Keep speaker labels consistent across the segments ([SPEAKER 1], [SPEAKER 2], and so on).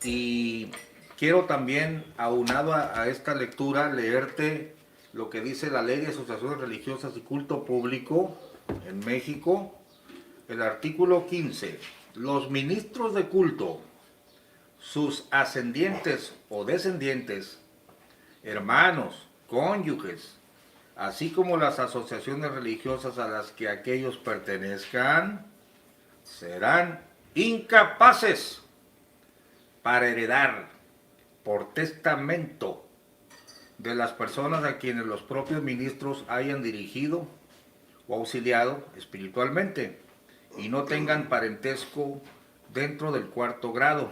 [SPEAKER 1] Y quiero también, aunado a esta lectura, leerte lo que dice la Ley de Asociaciones Religiosas y Culto Público en México, el artículo 15. Los ministros de culto, sus ascendientes o descendientes, hermanos, cónyuges, así como las asociaciones religiosas a las que aquellos pertenezcan, serán incapaces para heredar por testamento de las personas a quienes los propios ministros hayan dirigido o auxiliado espiritualmente y no tengan parentesco dentro del cuarto grado,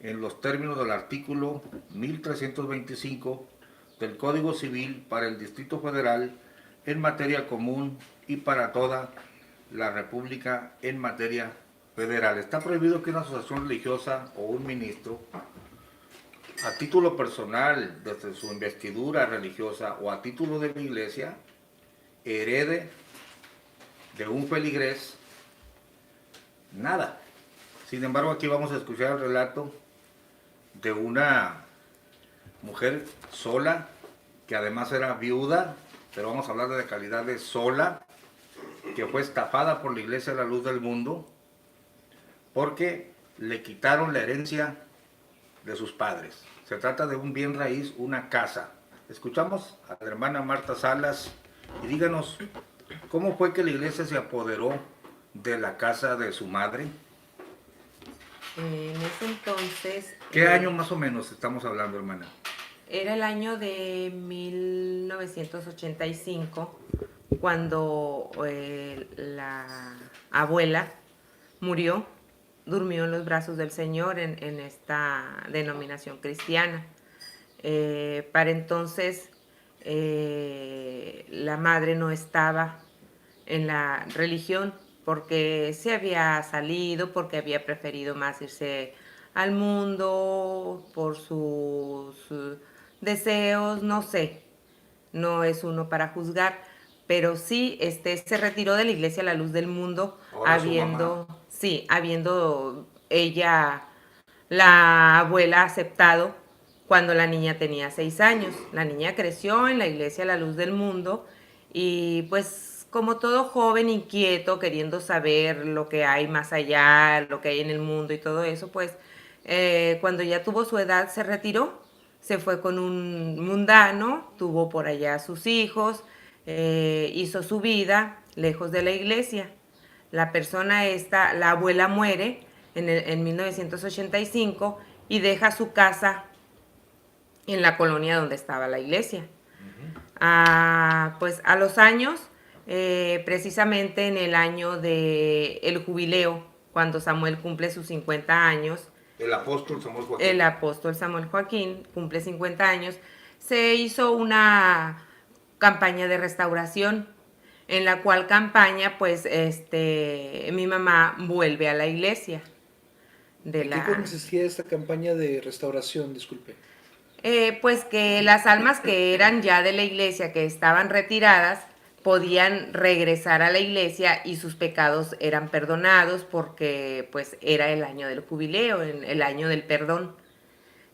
[SPEAKER 1] en los términos del artículo 1325 del Código Civil para el Distrito Federal en materia común y para toda la República en materia federal. Está prohibido que una asociación religiosa o un ministro, a título personal, desde su investidura religiosa o a título de la iglesia, herede de un feligrés nada. Sin embargo, aquí vamos a escuchar el relato de una mujer sola, que además era viuda, pero vamos a hablar de la calidad de sola, que fue estafada por la Iglesia de la Luz del Mundo, porque le quitaron la herencia de sus padres. Se trata de un bien raíz, una casa. Escuchamos a la hermana Marta Salas y díganos, ¿cómo fue que la iglesia se apoderó de la casa de su madre?
[SPEAKER 2] En ese entonces...
[SPEAKER 1] ¿Qué año más o menos estamos hablando, hermana?
[SPEAKER 2] Era el año de 1985, cuando la abuela murió, durmió en los brazos del Señor en esta denominación cristiana. Para entonces la madre no estaba en la religión porque se había salido, porque había preferido más irse al mundo por sus deseos, no sé, no es uno para juzgar, pero sí se retiró de la iglesia a la luz del mundo,
[SPEAKER 1] Ahora
[SPEAKER 2] habiendo ella, la abuela, aceptado cuando la niña tenía 6 años. La niña creció en la iglesia a la luz del mundo y pues como todo joven inquieto, queriendo saber lo que hay más allá, lo que hay en el mundo y todo eso, pues cuando ya tuvo su edad se retiró, se fue con un mundano, tuvo por allá sus hijos, hizo su vida lejos de la iglesia. La persona esta, la abuela muere en 1985 y deja su casa en la colonia donde estaba la iglesia. Pues a los años, precisamente en el año del jubileo, cuando Samuel cumple sus 50 años,
[SPEAKER 1] el apóstol Samuel Joaquín.
[SPEAKER 2] El apóstol Samuel Joaquín cumple 50 años, se hizo una campaña de restauración, en la cual campaña, pues, mi mamá vuelve a la iglesia.
[SPEAKER 3] ¿En qué consistía esta campaña de restauración? Disculpe.
[SPEAKER 2] Pues que las almas que eran ya de la iglesia, que estaban retiradas, podían regresar a la iglesia y sus pecados eran perdonados porque pues era el año del jubileo, el año del perdón.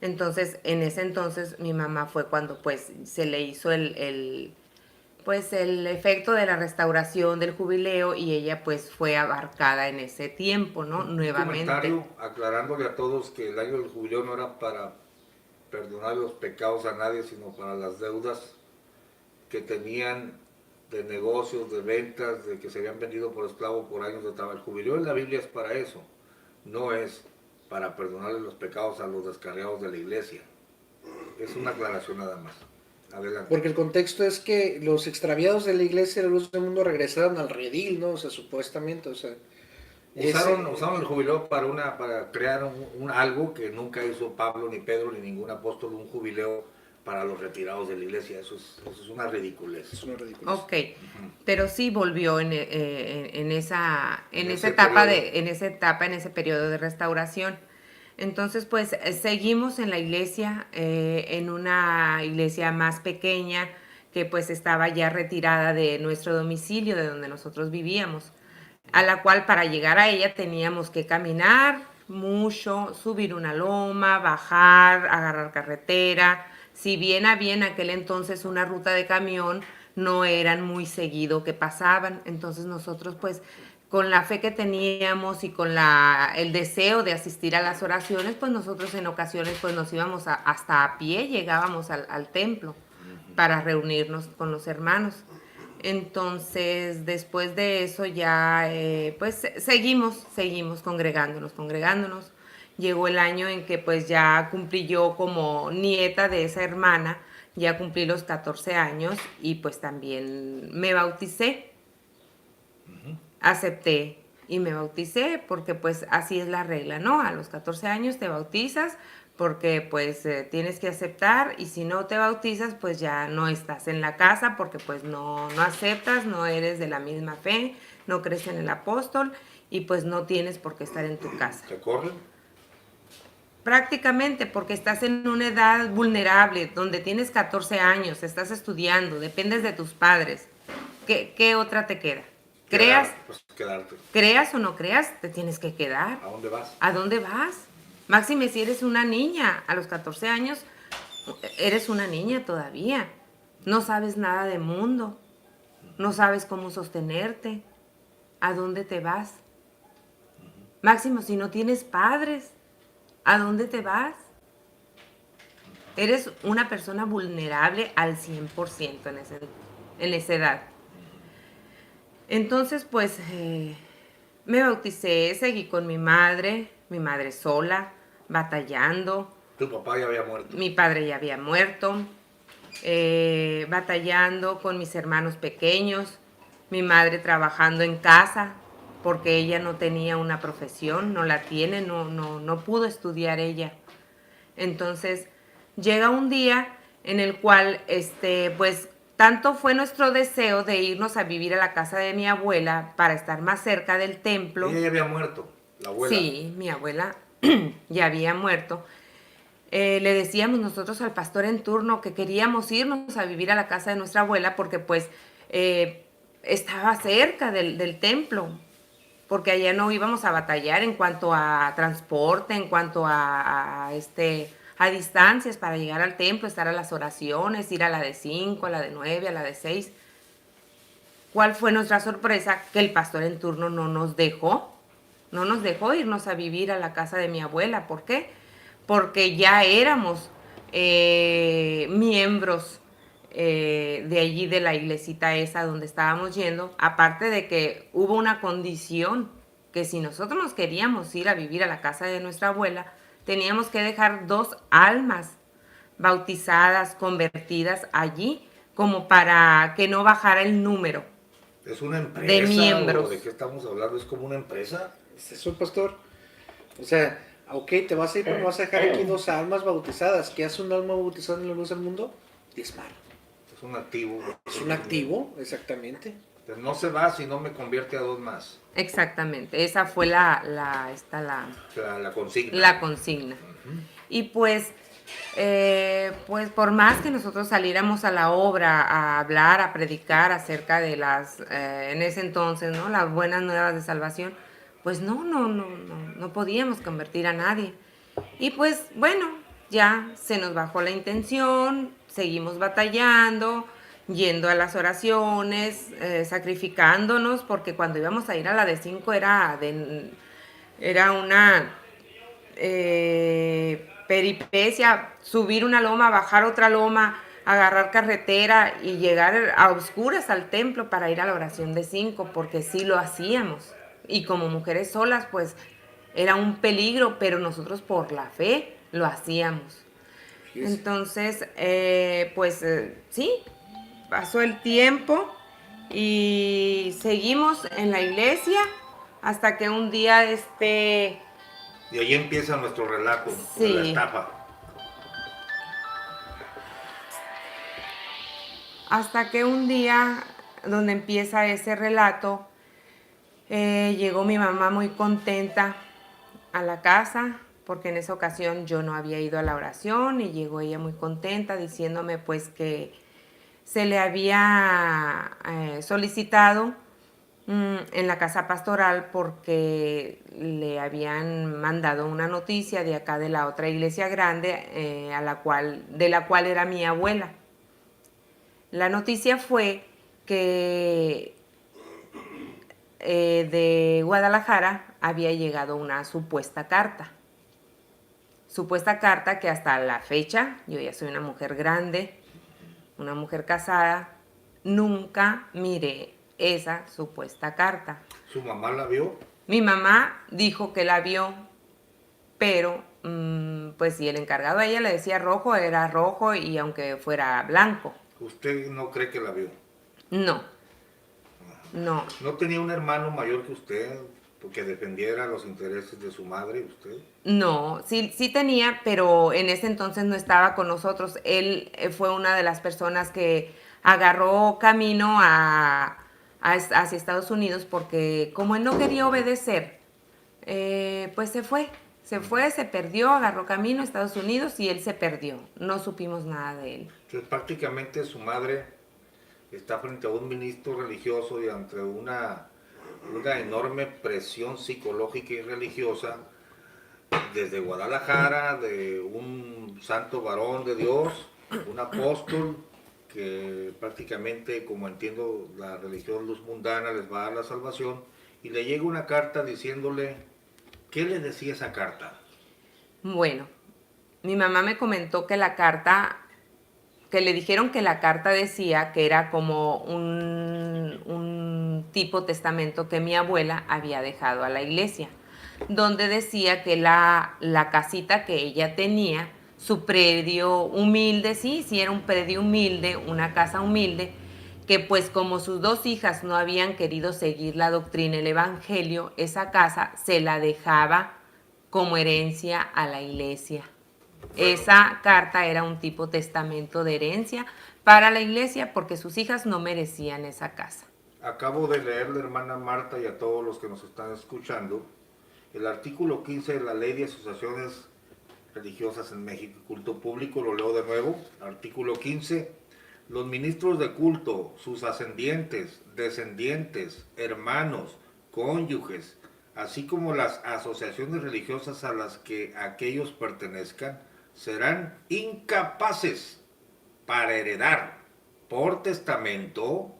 [SPEAKER 2] Entonces, en ese entonces mi mamá fue cuando pues se le hizo pues el efecto de la restauración del jubileo y ella pues fue abarcada en ese tiempo, ¿no? Nuevamente.
[SPEAKER 1] Un comentario aclarándole a todos que el año del jubileo no era para perdonar los pecados a nadie, sino para las deudas que tenían de negocios, de ventas, de que se habían vendido por esclavo por años de trabajo. El jubileo en la Biblia es para eso, no es para perdonarle los pecados a los descarriados de la iglesia. Es una aclaración nada más. Adelante.
[SPEAKER 3] Porque el contexto es que los extraviados de la iglesia de la luz del mundo regresaron al redil, ¿no? O sea, supuestamente, o sea...
[SPEAKER 1] Usaron el jubileo para crear algo que nunca hizo Pablo, ni Pedro, ni ningún apóstol, un jubileo para los retirados de la iglesia. Eso es una ridiculez.
[SPEAKER 3] Es una ridiculez.
[SPEAKER 2] Ok, pero sí volvió en esa etapa, en ese periodo de restauración. Entonces, pues seguimos en la iglesia, en una iglesia más pequeña que pues estaba ya retirada de nuestro domicilio, de donde nosotros vivíamos, a la cual para llegar a ella teníamos que caminar mucho, subir una loma, bajar, agarrar carretera. Si bien había en aquel entonces una ruta de camión, no eran muy seguido que pasaban. Entonces nosotros pues con la fe que teníamos y con el deseo de asistir a las oraciones, pues nosotros en ocasiones pues nos íbamos hasta a pie, llegábamos al templo para reunirnos con los hermanos. Entonces, después de eso ya, pues seguimos congregándonos. Llegó el año en que pues ya cumplí yo como nieta de esa hermana, ya cumplí los 14 años y pues también me bauticé, acepté y me bauticé porque pues así es la regla, ¿no? A los 14 años te bautizas porque pues tienes que aceptar y si no te bautizas pues ya no estás en la casa porque pues no aceptas, no eres de la misma fe, no crees en el apóstol y pues no tienes por qué estar en tu casa.
[SPEAKER 1] ¿Te corren?
[SPEAKER 2] Prácticamente porque estás en una edad vulnerable, donde tienes 14 años, estás estudiando, dependes de tus padres. ¿Qué otra te queda?
[SPEAKER 1] Quedarte.
[SPEAKER 2] Creas o no creas, te tienes que quedar.
[SPEAKER 1] ¿A dónde vas?
[SPEAKER 2] ¿A dónde vas? Máxime si eres una niña, a los 14 años eres una niña todavía. No sabes nada de mundo, no sabes cómo sostenerte, a dónde te vas. Máximo si no tienes padres, ¿a dónde te vas? Eres una persona vulnerable al 100% en esa edad. Entonces, pues, me bauticé, seguí con mi madre sola, batallando.
[SPEAKER 1] Tu papá ya había muerto.
[SPEAKER 2] Mi padre ya había muerto, batallando con mis hermanos pequeños, mi madre trabajando en casa, porque ella no tenía una profesión, no la tiene, no pudo estudiar ella. Entonces, llega un día en el cual, pues, tanto fue nuestro deseo de irnos a vivir a la casa de mi abuela para estar más cerca del templo.
[SPEAKER 1] Ella ya había muerto, la abuela.
[SPEAKER 2] Sí, mi abuela ya había muerto. Le decíamos nosotros al pastor en turno que queríamos irnos a vivir a la casa de nuestra abuela porque pues estaba cerca del templo, porque allá no íbamos a batallar en cuanto a transporte, en cuanto a distancias para llegar al templo, estar a las oraciones, ir a la de 5, a la de 9, a la de 6. ¿Cuál fue nuestra sorpresa? Que el pastor en turno no nos dejó irnos a vivir a la casa de mi abuela. ¿Por qué? Porque ya éramos miembros de allí, de la iglesita esa donde estábamos yendo, aparte de que hubo una condición, que si nosotros nos queríamos ir a vivir a la casa de nuestra abuela, teníamos que dejar 2 almas bautizadas, convertidas allí, como para que no bajara el número.
[SPEAKER 1] ¿Es una empresa
[SPEAKER 2] de miembros.
[SPEAKER 1] o de qué estamos hablando? ¿Es como una empresa?
[SPEAKER 3] ¿Es eso, pastor? O sea, ok, te vas a ir, pero vas a dejar aquí 2 almas bautizadas. ¿Qué hace un alma bautizada en la luz del mundo? Diezmar.
[SPEAKER 1] Es un activo.
[SPEAKER 3] Es un activo, exactamente.
[SPEAKER 1] Pues no se va si no me convierte a 2 más.
[SPEAKER 2] Exactamente, esa fue la
[SPEAKER 1] consigna.
[SPEAKER 2] La consigna. Y pues por más que nosotros saliéramos a la obra, a hablar, a predicar acerca de en ese entonces, ¿no? Las buenas nuevas de salvación, pues no podíamos convertir a nadie. Y pues bueno, ya se nos bajó la intención, seguimos batallando, yendo a las oraciones, sacrificándonos, porque cuando íbamos a ir a la de 5 era una peripecia, subir una loma, bajar otra loma, agarrar carretera y llegar a oscuras al templo para ir a la oración de 5, porque sí lo hacíamos. Y como mujeres solas, pues era un peligro, pero nosotros por la fe lo hacíamos. Entonces, sí, pasó el tiempo y seguimos en la iglesia hasta que un día
[SPEAKER 1] Y ahí empieza nuestro relato
[SPEAKER 2] sí,
[SPEAKER 1] de la estafa.
[SPEAKER 2] Hasta que un día, donde empieza ese relato, llegó mi mamá muy contenta a la casa, porque en esa ocasión yo no había ido a la oración, y llegó ella muy contenta diciéndome pues que se le había solicitado En la casa pastoral porque le habían mandado una noticia de acá de la otra iglesia grande de la cual era mi abuela. La noticia fue que de Guadalajara había llegado una supuesta carta. Supuesta carta que hasta la fecha, yo ya soy una mujer grande, una mujer casada, nunca miré esa supuesta carta.
[SPEAKER 1] ¿Su mamá la vio?
[SPEAKER 2] Mi mamá dijo que la vio, pero pues si el encargado a ella le decía rojo, era rojo y aunque fuera blanco.
[SPEAKER 1] ¿Usted no cree que la vio?
[SPEAKER 2] No, no,
[SPEAKER 1] ¿No tenía un hermano mayor que usted porque defendiera los intereses de su madre, usted?
[SPEAKER 2] no, sí tenía, pero en ese entonces no estaba con nosotros. Él fue una de las personas que agarró camino hacia Estados Unidos porque como él no quería obedecer, pues se perdió, agarró camino a Estados Unidos y él se perdió. No supimos nada de él.
[SPEAKER 1] Entonces prácticamente su madre está frente a un ministro religioso y ante una enorme presión psicológica y religiosa desde Guadalajara, de un santo varón de Dios, un apóstol que prácticamente, como entiendo, la religión luz mundana les va a dar la salvación, y le llega una carta diciéndole, ¿qué le decía esa carta?
[SPEAKER 2] Bueno, mi mamá me comentó que que le dijeron que la carta decía que era como un tipo testamento que mi abuela había dejado a la iglesia, donde decía que la casita que ella tenía, su predio humilde, sí era un predio humilde, una casa humilde, que pues como sus dos hijas no habían querido seguir la doctrina, el evangelio, esa casa se la dejaba como herencia a la iglesia. Esa carta era un tipo testamento de herencia para la iglesia porque sus hijas no merecían esa casa.
[SPEAKER 1] Acabo de leerle, hermana Marta, y a todos los que nos están escuchando, el artículo 15 de la Ley de Asociaciones Religiosas en México, culto público, lo leo de nuevo, artículo 15, los ministros de culto, sus ascendientes, descendientes, hermanos, cónyuges, así como las asociaciones religiosas a las que aquellos pertenezcan, serán incapaces para heredar por testamento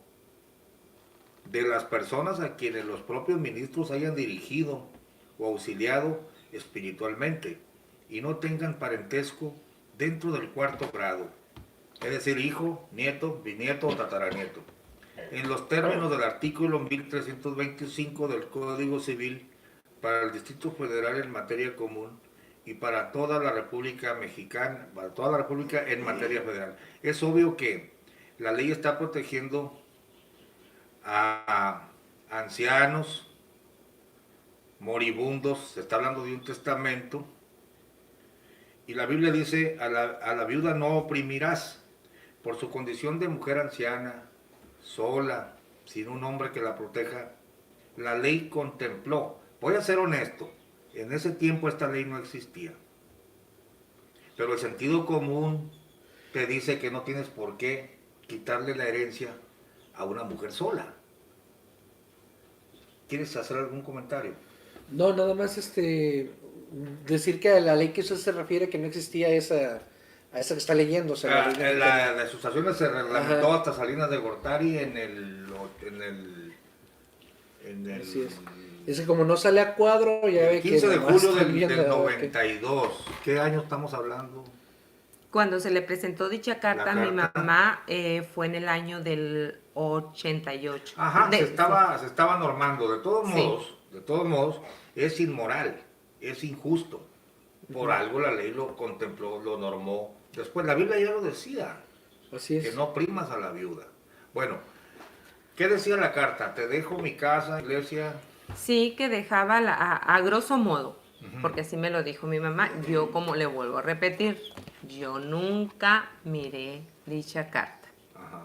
[SPEAKER 1] de las personas a quienes los propios ministros hayan dirigido o auxiliado espiritualmente y no tengan parentesco dentro del cuarto grado, es decir, hijo, nieto, bisnieto o tataranieto, en los términos del artículo 1325 del Código Civil para el Distrito Federal en materia común y para toda la República Mexicana, para toda la República en materia federal. Es obvio que la ley está protegiendo a ancianos, moribundos, se está hablando de un testamento, y la Biblia dice, a la viuda no oprimirás, por su condición de mujer anciana, sola, sin un hombre que la proteja, la ley contempló. Voy a ser honesto, en ese tiempo esta ley no existía, pero el sentido común te dice que no tienes por qué quitarle la herencia a una mujer sola. ¿Quieres hacer algún comentario?
[SPEAKER 3] No, nada más decir que a la ley que usted se refiere que no existía a esa que está leyendo. O sea,
[SPEAKER 1] la de asociaciones se reglamentó
[SPEAKER 3] Ajá.
[SPEAKER 1] hasta Salinas de Gortari en el
[SPEAKER 3] Así es que como no sale a cuadro, ya ve
[SPEAKER 1] el
[SPEAKER 3] que
[SPEAKER 1] 15 de
[SPEAKER 3] nomás
[SPEAKER 1] julio
[SPEAKER 3] está
[SPEAKER 1] del
[SPEAKER 3] viendo,
[SPEAKER 1] 92. ¿Qué año estamos hablando?
[SPEAKER 2] Cuando se le presentó dicha carta a mi
[SPEAKER 1] carta.
[SPEAKER 2] mamá fue en el año del 88.
[SPEAKER 1] Ajá, se estaba normando. De todos modos, es inmoral, es injusto. Por algo la ley lo contempló, lo normó. Después la Biblia ya lo decía,
[SPEAKER 3] Así es.
[SPEAKER 1] que no primas a la viuda. Bueno, ¿qué decía la carta? Te dejo mi casa, iglesia.
[SPEAKER 2] Sí, que dejaba a grosso modo, porque así me lo dijo mi mamá. Yo, como le vuelvo a repetir, yo nunca miré dicha carta.
[SPEAKER 1] Ajá.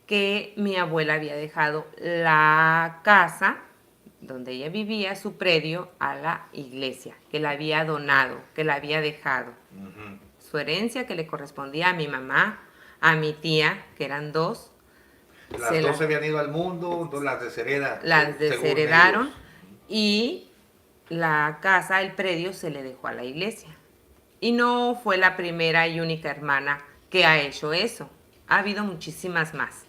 [SPEAKER 2] Que mi abuela había dejado la casa donde ella vivía, su predio, a la iglesia, que la había donado, que la había dejado. Su herencia que le correspondía a mi mamá, a mi tía, que eran dos.
[SPEAKER 1] Las
[SPEAKER 2] se
[SPEAKER 1] dos
[SPEAKER 2] la-
[SPEAKER 1] se habían ido al mundo, entonces las deshereda.
[SPEAKER 2] las
[SPEAKER 1] según
[SPEAKER 2] desheredaron
[SPEAKER 1] ellos.
[SPEAKER 2] y la casa, el predio, se le dejó a la iglesia. Y no fue la primera y única hermana que ha hecho eso. Ha habido muchísimas más.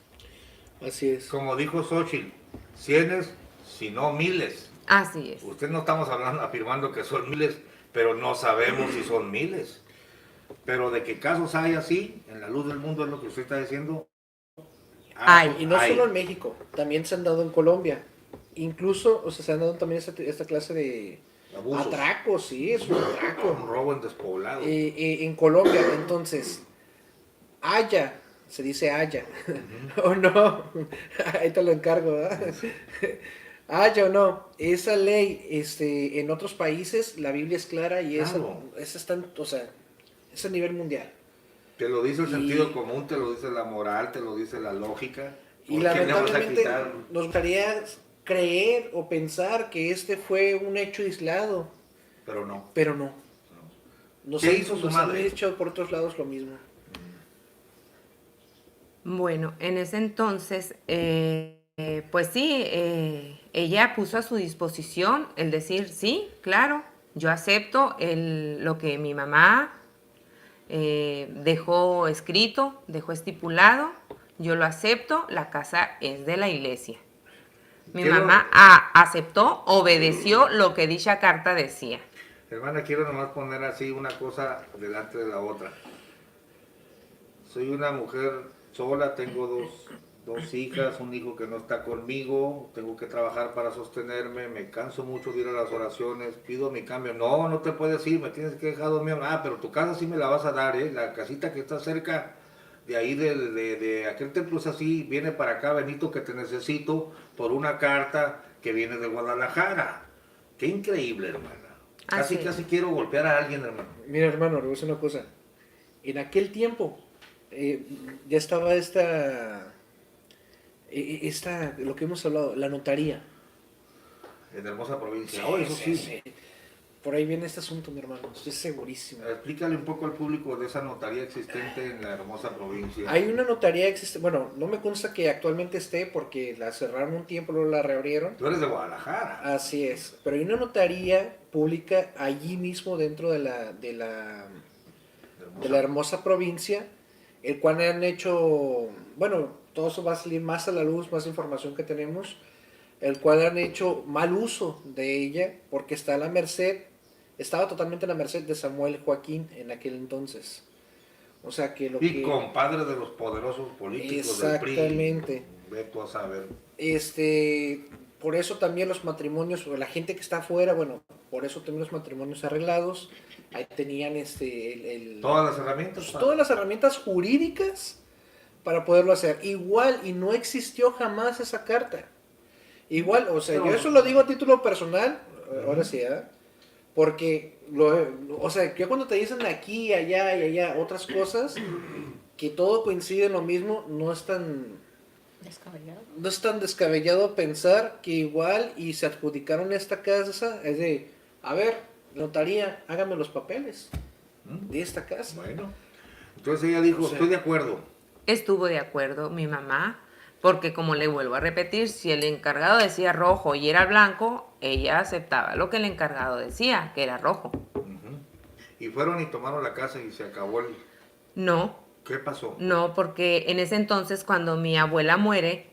[SPEAKER 3] Así es.
[SPEAKER 1] Como dijo Xochitl, cienes, si no miles.
[SPEAKER 2] Así es.
[SPEAKER 1] Usted no estamos hablando, afirmando que son miles, pero no sabemos si son miles. Pero de que casos hay así, en la luz del mundo es lo que usted está diciendo.
[SPEAKER 2] Hay.
[SPEAKER 3] Y no
[SPEAKER 1] hay.
[SPEAKER 3] solo en México, también se han dado en Colombia. Incluso, o sea, se han dado también esta clase de
[SPEAKER 1] Abusos.
[SPEAKER 3] atracos, sí, es un atraco.
[SPEAKER 1] Un robo en despoblado.
[SPEAKER 3] En Colombia, entonces, haya, se dice haya, o no, ahí te lo encargo, ¿verdad? Haya o no, esa ley, en otros países, la Biblia es clara y
[SPEAKER 1] Claro.
[SPEAKER 3] esa está, o sea, es a nivel mundial.
[SPEAKER 1] Te lo dice el
[SPEAKER 3] Y-
[SPEAKER 1] sentido común, te lo dice la moral, te lo dice la lógica.
[SPEAKER 3] Y
[SPEAKER 1] ¿Por qué le vas a
[SPEAKER 3] lamentablemente
[SPEAKER 1] quitar?
[SPEAKER 3] nos gustaría creer o pensar que este fue un hecho aislado,
[SPEAKER 1] Pero no.
[SPEAKER 3] pero no.
[SPEAKER 1] ¿Qué hizo su
[SPEAKER 3] Nos han
[SPEAKER 1] madre?
[SPEAKER 3] hecho por otros lados lo mismo.
[SPEAKER 2] Bueno, en ese entonces, pues sí, ella puso a su disposición el decir, sí, claro, yo acepto lo que mi mamá dejó escrito, dejó estipulado, yo lo acepto, la casa es de la iglesia. Mi
[SPEAKER 1] Quiero-
[SPEAKER 2] mamá aceptó, obedeció lo que dicha carta decía.
[SPEAKER 1] Hermana, quiero nomás poner así una cosa delante de la otra. Soy una mujer sola, tengo dos hijas, un hijo que no está conmigo, tengo que trabajar para sostenerme, me canso mucho de ir a las oraciones, pido mi cambio. No, no te puedes ir, me tienes que dejar dormir. Ah, pero tu casa sí me la vas a dar, ¿eh? La casita que está cerca de ahí de aquel templo es así, viene para acá, Benito, que te necesito por una carta que viene de Guadalajara. Qué increíble, hermana.
[SPEAKER 2] Así es.
[SPEAKER 1] Casi quiero golpear a alguien, hermano.
[SPEAKER 3] Mira, hermano, le voy a decir una cosa. En aquel tiempo ya estaba lo que hemos hablado, la notaría.
[SPEAKER 1] En hermosa provincia. Oh, eso sí.
[SPEAKER 3] Sí. Por ahí viene este asunto, mi hermano, estoy segurísimo.
[SPEAKER 1] Explícale un poco al público de esa notaría existente en la hermosa provincia.
[SPEAKER 3] Hay una notaría existe, bueno, no me consta que actualmente esté porque la cerraron un tiempo, luego la reabrieron.
[SPEAKER 1] Tú eres de Guadalajara.
[SPEAKER 3] Así es, pero hay una notaría pública allí mismo dentro de la hermosa provincia, el cual han hecho, bueno, todo eso va a salir más a la luz, más información que tenemos, el cual han hecho mal uso de ella porque está a la merced, estaba totalmente a la merced de Samuel Joaquín en aquel entonces. O sea que lo
[SPEAKER 1] Y
[SPEAKER 3] que...
[SPEAKER 1] compadre de los poderosos políticos del PRI.
[SPEAKER 3] Exactamente.
[SPEAKER 1] Ve tú a saber.
[SPEAKER 3] Por eso también los matrimonios, o la gente que está afuera, bueno, por eso también los matrimonios arreglados, ahí tenían
[SPEAKER 1] Todas las herramientas.
[SPEAKER 3] pues, todas las herramientas jurídicas para poderlo hacer. Igual, y no existió jamás esa carta. Igual, o sea, yo eso lo digo a título personal, ahora sí, ¿eh? Porque, o sea, que cuando te dicen aquí, allá y allá otras cosas, que todo coincide en lo mismo, no es tan descabellado pensar que igual y se adjudicaron esta casa, es de, a ver, notaría, hágame los papeles de esta casa.
[SPEAKER 1] Bueno, entonces ella dijo,
[SPEAKER 3] O sea,
[SPEAKER 1] estoy de acuerdo.
[SPEAKER 2] Estuvo de acuerdo mi mamá, porque como le vuelvo a repetir, si el encargado decía rojo y era blanco, ella aceptaba lo que el encargado decía, que era rojo.
[SPEAKER 1] Y fueron y tomaron la casa y se acabó el...
[SPEAKER 2] No,
[SPEAKER 1] ¿Qué pasó?
[SPEAKER 2] no, porque en ese entonces cuando mi abuela muere,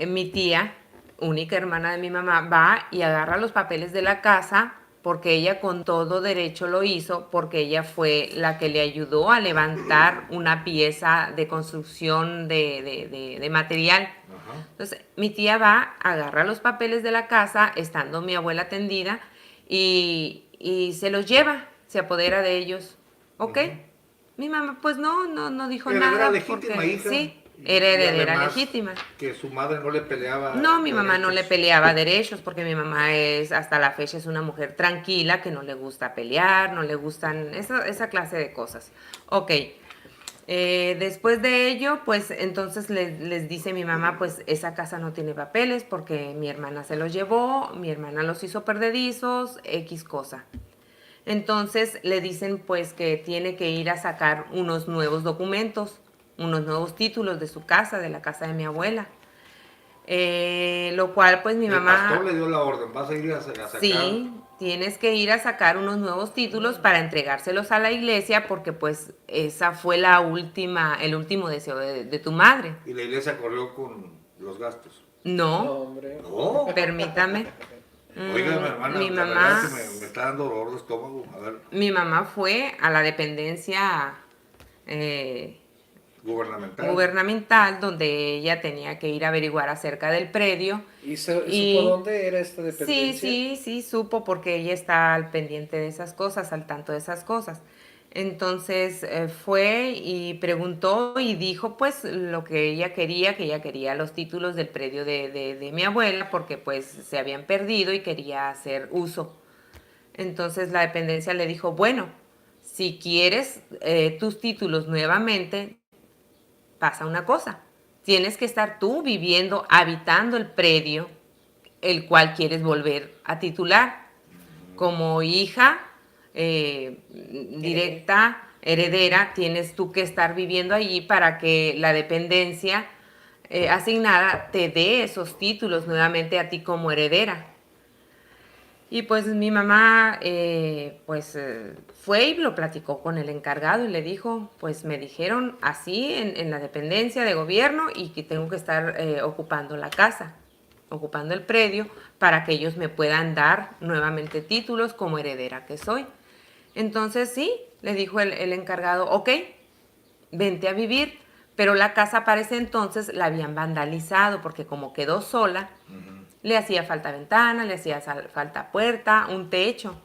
[SPEAKER 2] mi tía, única hermana de mi mamá, va y agarra los papeles de la casa porque ella con todo derecho lo hizo, porque ella fue la que le ayudó a levantar una pieza de construcción de material.
[SPEAKER 1] Ajá.
[SPEAKER 2] Entonces, mi tía va, agarra los papeles de la casa, estando mi abuela tendida, y se los lleva, se apodera de ellos. ¿Ok?
[SPEAKER 1] Ujú.
[SPEAKER 2] Mi mamá, pues no dijo
[SPEAKER 1] Heredera
[SPEAKER 2] nada.
[SPEAKER 1] legítima,
[SPEAKER 2] porque,
[SPEAKER 1] hija.
[SPEAKER 2] sí,
[SPEAKER 1] Y
[SPEAKER 2] era heredera
[SPEAKER 1] además,
[SPEAKER 2] legítima.
[SPEAKER 1] Que su madre no le peleaba.
[SPEAKER 2] No, mi mamá no le
[SPEAKER 1] derechos.
[SPEAKER 2] peleaba derechos, porque mi mamá es, hasta la fecha, es una mujer tranquila, que no le gusta pelear, no le gustan esa clase de cosas. Ok. Después de ello, pues entonces les dice mi mamá, pues esa casa no tiene papeles porque mi hermana se los llevó, mi hermana los hizo perdedizos, X cosa. Entonces le dicen pues que tiene que ir a sacar unos nuevos documentos, unos nuevos títulos de su casa, de la casa de mi abuela. Lo cual pues mi
[SPEAKER 1] El
[SPEAKER 2] mamá...
[SPEAKER 1] pastor le dio la orden, vas a ir a sacar.
[SPEAKER 2] Sí, tienes que ir a sacar unos nuevos títulos para entregárselos a la iglesia porque pues esa fue el último deseo de tu madre.
[SPEAKER 1] Y la iglesia corrió con los gastos.
[SPEAKER 3] No,
[SPEAKER 2] No,
[SPEAKER 3] hombre.
[SPEAKER 1] No.
[SPEAKER 2] permítame.
[SPEAKER 1] Oiga, mi hermana,
[SPEAKER 2] Mi
[SPEAKER 1] la verdad
[SPEAKER 2] mamá,
[SPEAKER 1] es que me está dando dolor de estómago. A ver,
[SPEAKER 2] mi mamá fue a la dependencia eh,
[SPEAKER 1] gubernamental.
[SPEAKER 2] gubernamental donde ella tenía que ir a averiguar acerca del predio.
[SPEAKER 3] ¿Supo dónde era esta
[SPEAKER 2] Sí,
[SPEAKER 3] dependencia?
[SPEAKER 2] sí, supo porque ella está al pendiente de esas cosas, al tanto de esas cosas. Entonces fue y preguntó y dijo pues lo que ella quería los títulos del predio de mi abuela porque pues se habían perdido y quería hacer uso. Entonces la dependencia le dijo, bueno, si quieres tus títulos nuevamente, pasa una cosa, tienes que estar tú viviendo, habitando el predio el cual quieres volver a titular como hija directa, heredera, tienes tú que estar viviendo allí para que la dependencia asignada te dé esos títulos nuevamente a ti como heredera. Y pues mi mamá fue y lo platicó con el encargado y le dijo, pues me dijeron así en la dependencia de gobierno y que tengo que estar ocupando la casa, ocupando el predio para que ellos me puedan dar nuevamente títulos como heredera que soy. Entonces sí, le dijo el encargado, ok, vente a vivir, pero la casa para ese entonces la habían vandalizado porque como quedó sola, le hacía falta ventana, le hacía falta puerta, un techo.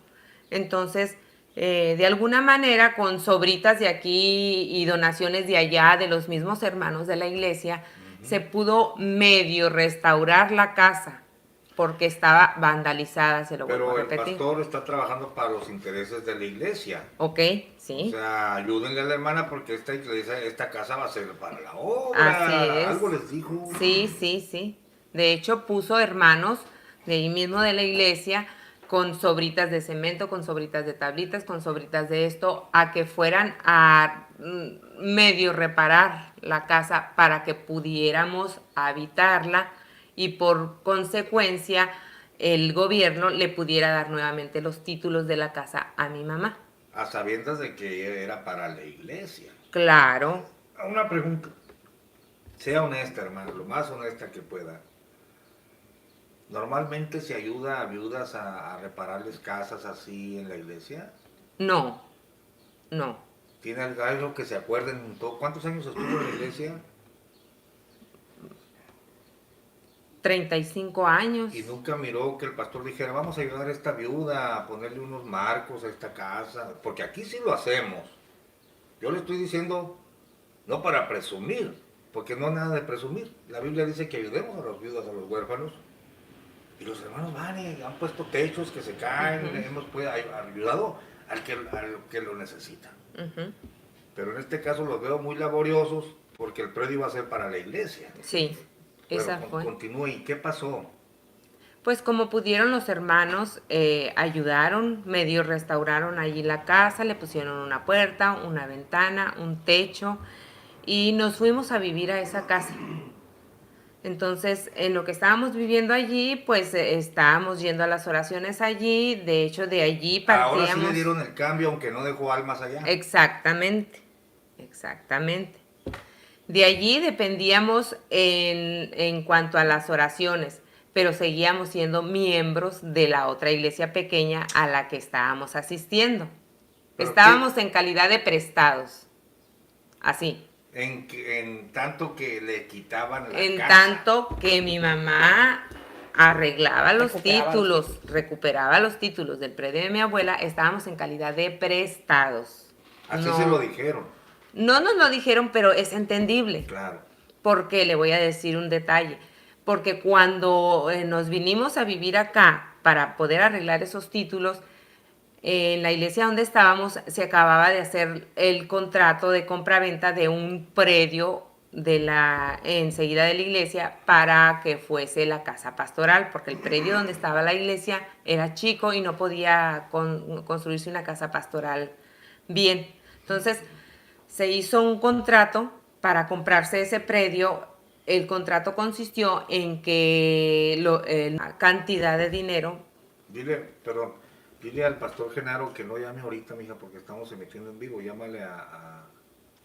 [SPEAKER 2] Entonces, de alguna manera, con sobritas de aquí y donaciones de allá, de los mismos hermanos de la iglesia, se pudo medio restaurar la casa porque estaba vandalizada, se lo vuelvo a
[SPEAKER 1] Pero el
[SPEAKER 2] repetir.
[SPEAKER 1] pastor está trabajando para los intereses de la iglesia.
[SPEAKER 2] Ok,
[SPEAKER 1] O
[SPEAKER 2] sí,
[SPEAKER 1] sea, ayúdenle a la hermana porque esta iglesia, esta casa va a ser para la obra.
[SPEAKER 2] así es.
[SPEAKER 1] Algo les dijo.
[SPEAKER 2] Sí. De hecho, puso hermanos de ahí mismo de la iglesia con sobritas de cemento, con sobritas de tablitas, con sobritas de esto, a que fueran a medio reparar la casa para que pudiéramos habitarla y por consecuencia el gobierno le pudiera dar nuevamente los títulos de la casa a mi mamá.
[SPEAKER 1] A sabiendas de que era para la iglesia.
[SPEAKER 2] Claro.
[SPEAKER 1] Una pregunta. Sea honesta, hermano, lo más honesta que pueda. ¿Normalmente se ayuda a viudas a repararles casas así en la iglesia?
[SPEAKER 2] No.
[SPEAKER 1] ¿Tiene algo que se acuerden? ¿Cuántos años estuvo en la iglesia?
[SPEAKER 2] 35 años.
[SPEAKER 1] Y nunca miró que el pastor dijera, vamos a ayudar a esta viuda a ponerle unos marcos a esta casa. Porque aquí sí lo hacemos. Yo le estoy diciendo, no para presumir, porque no hay nada de presumir. La Biblia dice que ayudemos a las viudas, a los huérfanos. Y los hermanos van y han puesto techos que se caen, hemos ayudado al que lo necesita. Pero en este caso los veo muy laboriosos porque el predio iba a ser para la iglesia.
[SPEAKER 2] Sí,
[SPEAKER 1] Pero
[SPEAKER 2] esa fue.
[SPEAKER 1] Continúe, ¿y qué pasó?
[SPEAKER 2] Pues como pudieron los hermanos, ayudaron, medio restauraron allí la casa, le pusieron una puerta, una ventana, un techo y nos fuimos a vivir a esa casa. Entonces, en lo que estábamos viviendo allí, pues estábamos yendo a las oraciones allí, de hecho de allí partíamos.
[SPEAKER 1] Ahora sí le dieron el cambio, aunque no dejó almas allá.
[SPEAKER 2] Exactamente. De allí dependíamos en cuanto a las oraciones, pero seguíamos siendo miembros de la otra iglesia pequeña a la que estábamos asistiendo. Estábamos en calidad de prestados, así.
[SPEAKER 1] En tanto que le quitaban la
[SPEAKER 2] En
[SPEAKER 1] casa.
[SPEAKER 2] tanto que mi mamá arreglaba los títulos, recuperaba los títulos del predio de mi abuela, estábamos en calidad de prestados.
[SPEAKER 1] Así se lo dijeron.
[SPEAKER 2] No nos lo dijeron, pero es entendible.
[SPEAKER 1] Claro.
[SPEAKER 2] Porque le voy a decir un detalle. Porque cuando nos vinimos a vivir acá para poder arreglar esos títulos, en la iglesia donde estábamos se acababa de hacer el contrato de compra-venta de un predio enseguida de la iglesia para que fuese la casa pastoral, porque el predio donde estaba la iglesia era chico y no podía construirse una casa pastoral bien. Entonces se hizo un contrato para comprarse ese predio el contrato consistió en que la cantidad de dinero.
[SPEAKER 1] Dile al pastor Genaro que no llame ahorita, mija, porque estamos emitiendo en vivo. Llámale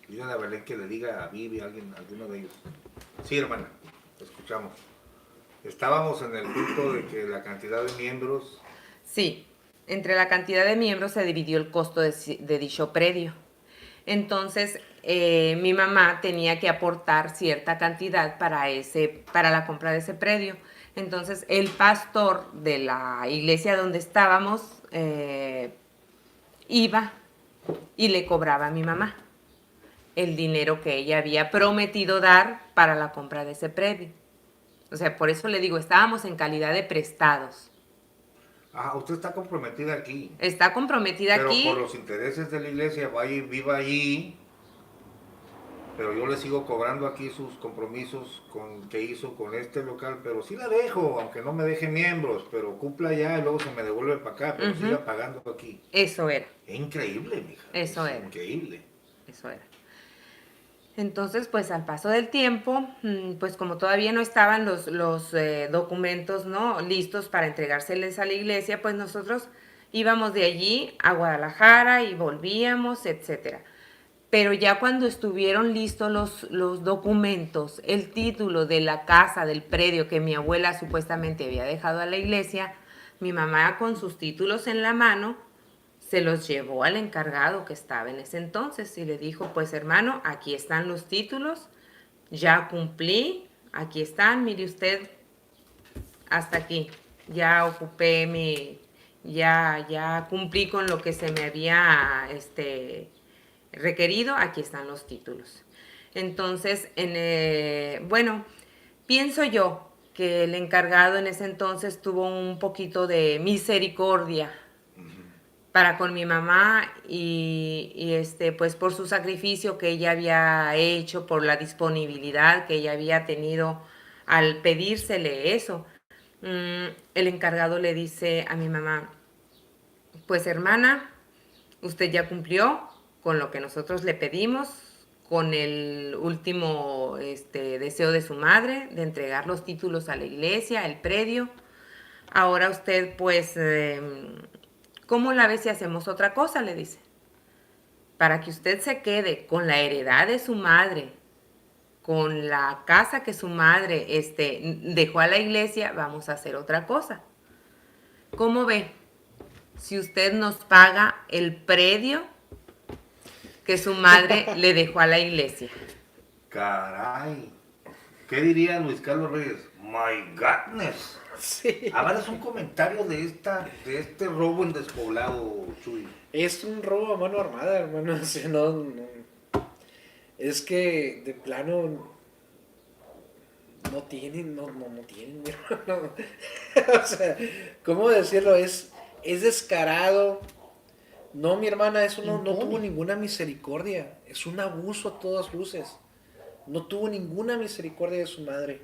[SPEAKER 1] dile a Belén que le diga a Vivi, alguno de ellos. Sí, hermana, te escuchamos. Estábamos en el punto de que la cantidad de miembros.
[SPEAKER 2] Sí, entre la cantidad de miembros se dividió el costo de dicho predio. Entonces, mi mamá tenía que aportar cierta cantidad para la compra de ese predio. Entonces, el pastor de la iglesia donde estábamos iba y le cobraba a mi mamá el dinero que ella había prometido dar para la compra de ese predio. O sea, por eso le digo, estábamos en calidad de prestados.
[SPEAKER 1] Usted está comprometida aquí.
[SPEAKER 2] Está comprometida
[SPEAKER 1] pero
[SPEAKER 2] aquí.
[SPEAKER 1] Pero por los intereses de la iglesia, vaya y viva allí. Pero yo le sigo cobrando aquí sus compromisos que hizo con este local, pero sí la dejo, aunque no me deje miembros, pero cumpla ya y luego se me devuelve para acá, pero siga pagando aquí.
[SPEAKER 2] Eso era.
[SPEAKER 1] Es increíble, mija.
[SPEAKER 2] Eso era.
[SPEAKER 1] Increíble.
[SPEAKER 2] Eso era. Entonces, pues al paso del tiempo, pues como todavía no estaban los documentos, ¿no?, listos para entregárseles a la iglesia, pues nosotros íbamos de allí a Guadalajara y volvíamos, etcétera. Pero ya cuando estuvieron listos los documentos, el título de la casa, del predio que mi abuela supuestamente había dejado a la iglesia, mi mamá con sus títulos en la mano se los llevó al encargado que estaba en ese entonces y le dijo, pues hermano, aquí están los títulos, ya cumplí, aquí están, mire usted, hasta aquí, ya ocupé ya cumplí con lo que se me había requerido, aquí están los títulos. Entonces, bueno, pienso yo que el encargado en ese entonces tuvo un poquito de misericordia para con mi mamá y pues por su sacrificio que ella había hecho, por la disponibilidad que ella había tenido al pedírsele eso. El encargado le dice a mi mamá, pues hermana, usted ya cumplió con lo que nosotros le pedimos, con el último deseo de su madre, de entregar los títulos a la iglesia, el predio. Ahora usted pues... ¿cómo la ve si hacemos otra cosa?, le dice. Para que usted se quede con la heredad de su madre, con la casa que su madre dejó a la iglesia, vamos a hacer otra cosa. ¿Cómo ve si usted nos paga el predio que su madre le dejó a la iglesia?
[SPEAKER 1] Caray. ¿Qué diría Luis Carlos Reyes? My godness.
[SPEAKER 3] Sí.
[SPEAKER 1] A ver, es un comentario de este robo en despoblado, Chuy.
[SPEAKER 3] Es un robo a mano armada, hermano. O sea, no. Es que de plano no tienen, mi hermano. O sea, ¿cómo decirlo? Es descarado. No, mi hermana, eso no tuvo ninguna misericordia. Es un abuso a todas luces. No tuvo ninguna misericordia de su madre.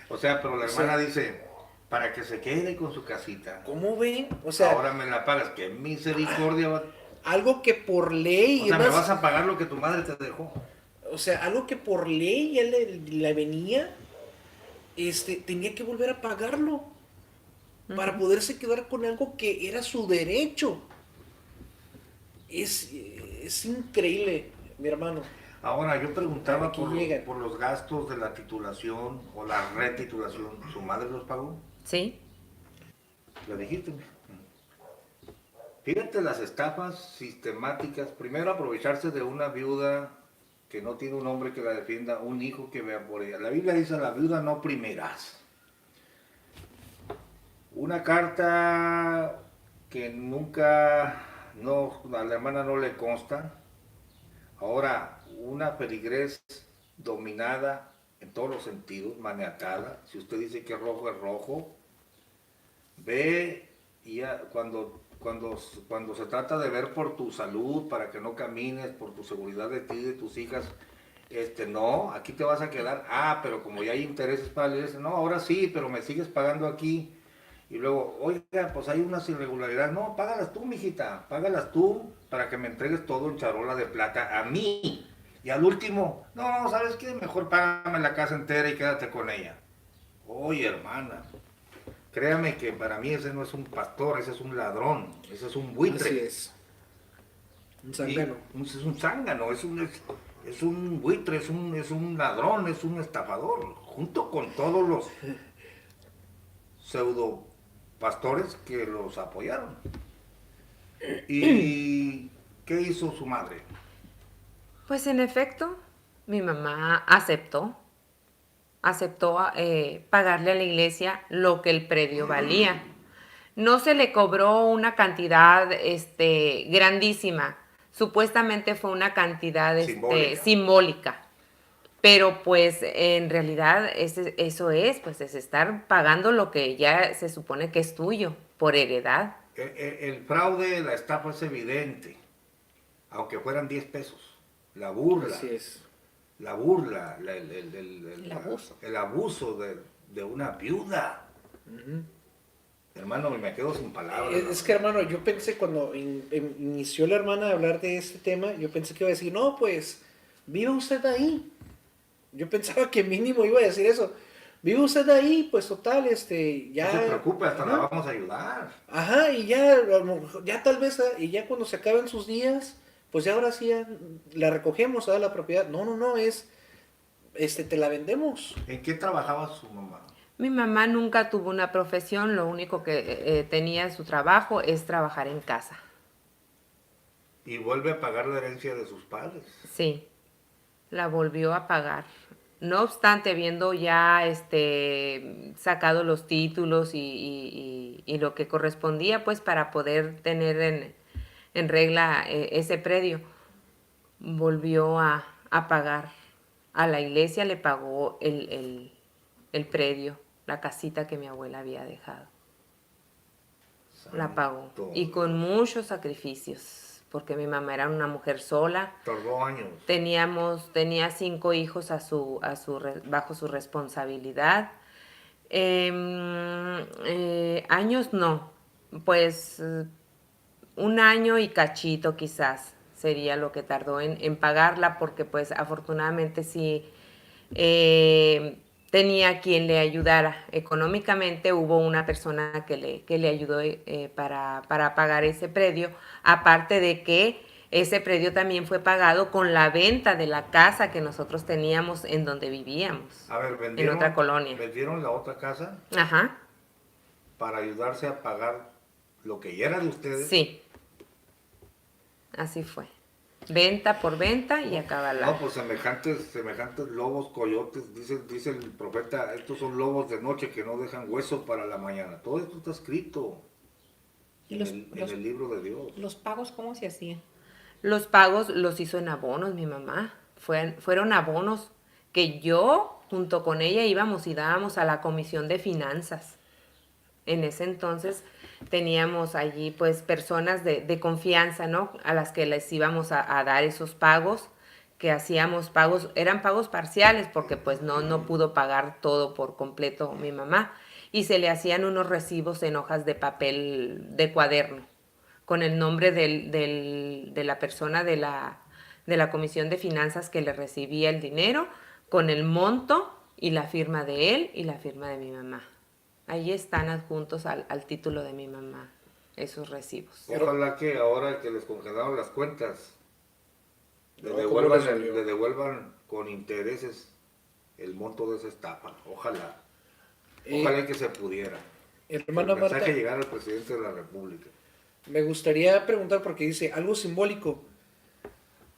[SPEAKER 1] O sea, pero la hermana dice, para que se quede con su casita.
[SPEAKER 3] ¿Cómo ven? O sea,
[SPEAKER 1] ahora me la pagas. ¿Qué misericordia?
[SPEAKER 3] Algo que por ley...
[SPEAKER 1] O sea, me vas a pagar lo que tu madre te dejó.
[SPEAKER 3] O sea, algo que por ley ya le venía, tenía que volver a pagarlo. Para poderse quedar con algo que era su derecho. Es increíble, mi hermano.
[SPEAKER 1] Ahora, yo preguntaba por los gastos de la titulación o la retitulación. ¿Su madre los pagó?
[SPEAKER 2] Sí.
[SPEAKER 1] ¿Lo dijiste? Fíjate las estafas sistemáticas. Primero, aprovecharse de una viuda que no tiene un hombre que la defienda, un hijo que vea por ella. La Biblia dice, la viuda no primerás. Una carta que nunca, a la hermana no le consta. Ahora, una feligrés dominada en todos los sentidos, maniatada. Si usted dice que es rojo. Ve y ya cuando se trata de ver por tu salud, para que no camines, por tu seguridad de ti y de tus hijas, no, aquí te vas a quedar. Pero como ya hay intereses para la iglesia, no, ahora sí, pero me sigues pagando aquí. Y luego, oiga, pues hay unas irregularidades. No, págalas tú, mijita, págalas tú para que me entregues todo en charola de plata a mí. Y al último, no, ¿sabes qué? Mejor págame la casa entera y quédate con ella. Oye, hermana, créame que para mí ese no es un pastor, ese es un ladrón, ese es un buitre.
[SPEAKER 3] Así es. Un
[SPEAKER 1] Y
[SPEAKER 3] zángano.
[SPEAKER 1] es un zángano, es un buitre, es un ladrón, es un estafador, junto con todos los pseudo pastores que los apoyaron. ¿Y qué hizo su madre?
[SPEAKER 2] Pues en efecto, mi mamá aceptó pagarle a la iglesia lo que el predio valía. No se le cobró una cantidad grandísima. Supuestamente fue una cantidad
[SPEAKER 1] Simbólica.
[SPEAKER 2] simbólica. Pero pues en realidad eso es, pues es estar pagando lo que ya se supone que es tuyo por heredad.
[SPEAKER 1] El fraude, la estafa es evidente, aunque fueran 10 pesos. La burla,
[SPEAKER 3] Así es.
[SPEAKER 1] la burla,
[SPEAKER 4] El abuso.
[SPEAKER 1] el abuso de una viuda.
[SPEAKER 3] Ujú.
[SPEAKER 1] Hermano, me quedo sin palabras.
[SPEAKER 3] Es que, hermano, yo pensé cuando inició la hermana a hablar de este tema, yo pensé que iba a decir, no, pues, viva usted ahí. Yo pensaba que mínimo iba a decir eso. Viva usted ahí, pues total, ya.
[SPEAKER 1] No se preocupe, hasta
[SPEAKER 3] Ajá.
[SPEAKER 1] la vamos a ayudar.
[SPEAKER 3] Ajá, y ya, a lo mejor- ya tal vez, y ya cuando se acaben sus días, pues ya ahora sí ya la recogemos a la propiedad. No, no, no, te la vendemos.
[SPEAKER 1] ¿En qué trabajaba su mamá?
[SPEAKER 2] Mi mamá nunca tuvo una profesión, lo único que tenía en su trabajo es trabajar en casa.
[SPEAKER 1] Y vuelve a pagar la herencia de sus padres.
[SPEAKER 2] Sí, la volvió a pagar. No obstante, habiendo ya sacado los títulos y lo que correspondía, pues para poder tener en regla ese predio, volvió a pagar. A la iglesia le pagó el predio, la casita que mi abuela había dejado. La pagó.
[SPEAKER 1] Santo
[SPEAKER 2] Y con
[SPEAKER 1] Dios.
[SPEAKER 2] muchos sacrificios, porque mi mamá era una mujer sola.
[SPEAKER 1] Tardó años.
[SPEAKER 2] Tenía 5 hijos bajo su responsabilidad. Años no, pues 1 año y cachito quizás sería lo que tardó en pagarla, porque pues afortunadamente sí tenía quien le ayudara económicamente. Hubo una persona que le ayudó para pagar ese predio, aparte de que ese predio también fue pagado con la venta de la casa que nosotros teníamos en donde vivíamos,
[SPEAKER 1] A ver,
[SPEAKER 2] en otra colonia.
[SPEAKER 1] vendieron la otra casa
[SPEAKER 2] Ajá,
[SPEAKER 1] para ayudarse a pagar lo que ya era de ustedes.
[SPEAKER 2] sí, así fue. Venta por venta y acaba la...
[SPEAKER 1] No, pues semejantes lobos, coyotes, dice el profeta, estos son lobos de noche que no dejan hueso para la mañana. Todo esto está escrito
[SPEAKER 4] ¿Y
[SPEAKER 1] en el libro de Dios.
[SPEAKER 4] los pagos cómo se hacían?
[SPEAKER 2] Los pagos los hizo en abonos mi mamá. Fueron abonos que yo junto con ella íbamos y dábamos a la Comisión de Finanzas. En ese entonces teníamos allí pues personas de confianza, ¿no? A las que les íbamos a dar esos pagos, que hacíamos pagos, eran pagos parciales porque pues no pudo pagar todo por completo mi mamá, y se le hacían unos recibos en hojas de papel de cuaderno con el nombre de la persona de la Comisión de Finanzas que le recibía el dinero, con el monto y la firma de él y la firma de mi mamá. Ahí están adjuntos al título de mi mamá esos recibos.
[SPEAKER 1] Ojalá que ahora que les congelaron las cuentas,
[SPEAKER 3] No, ¿cómo les salió?
[SPEAKER 1] le devuelvan con intereses el monto de esa estafa. Ojalá. Ojalá que se pudiera.
[SPEAKER 3] Hermana
[SPEAKER 1] El mensaje
[SPEAKER 3] Marta,
[SPEAKER 1] llegara al presidente de la República.
[SPEAKER 3] me gustaría preguntar porque dice algo simbólico.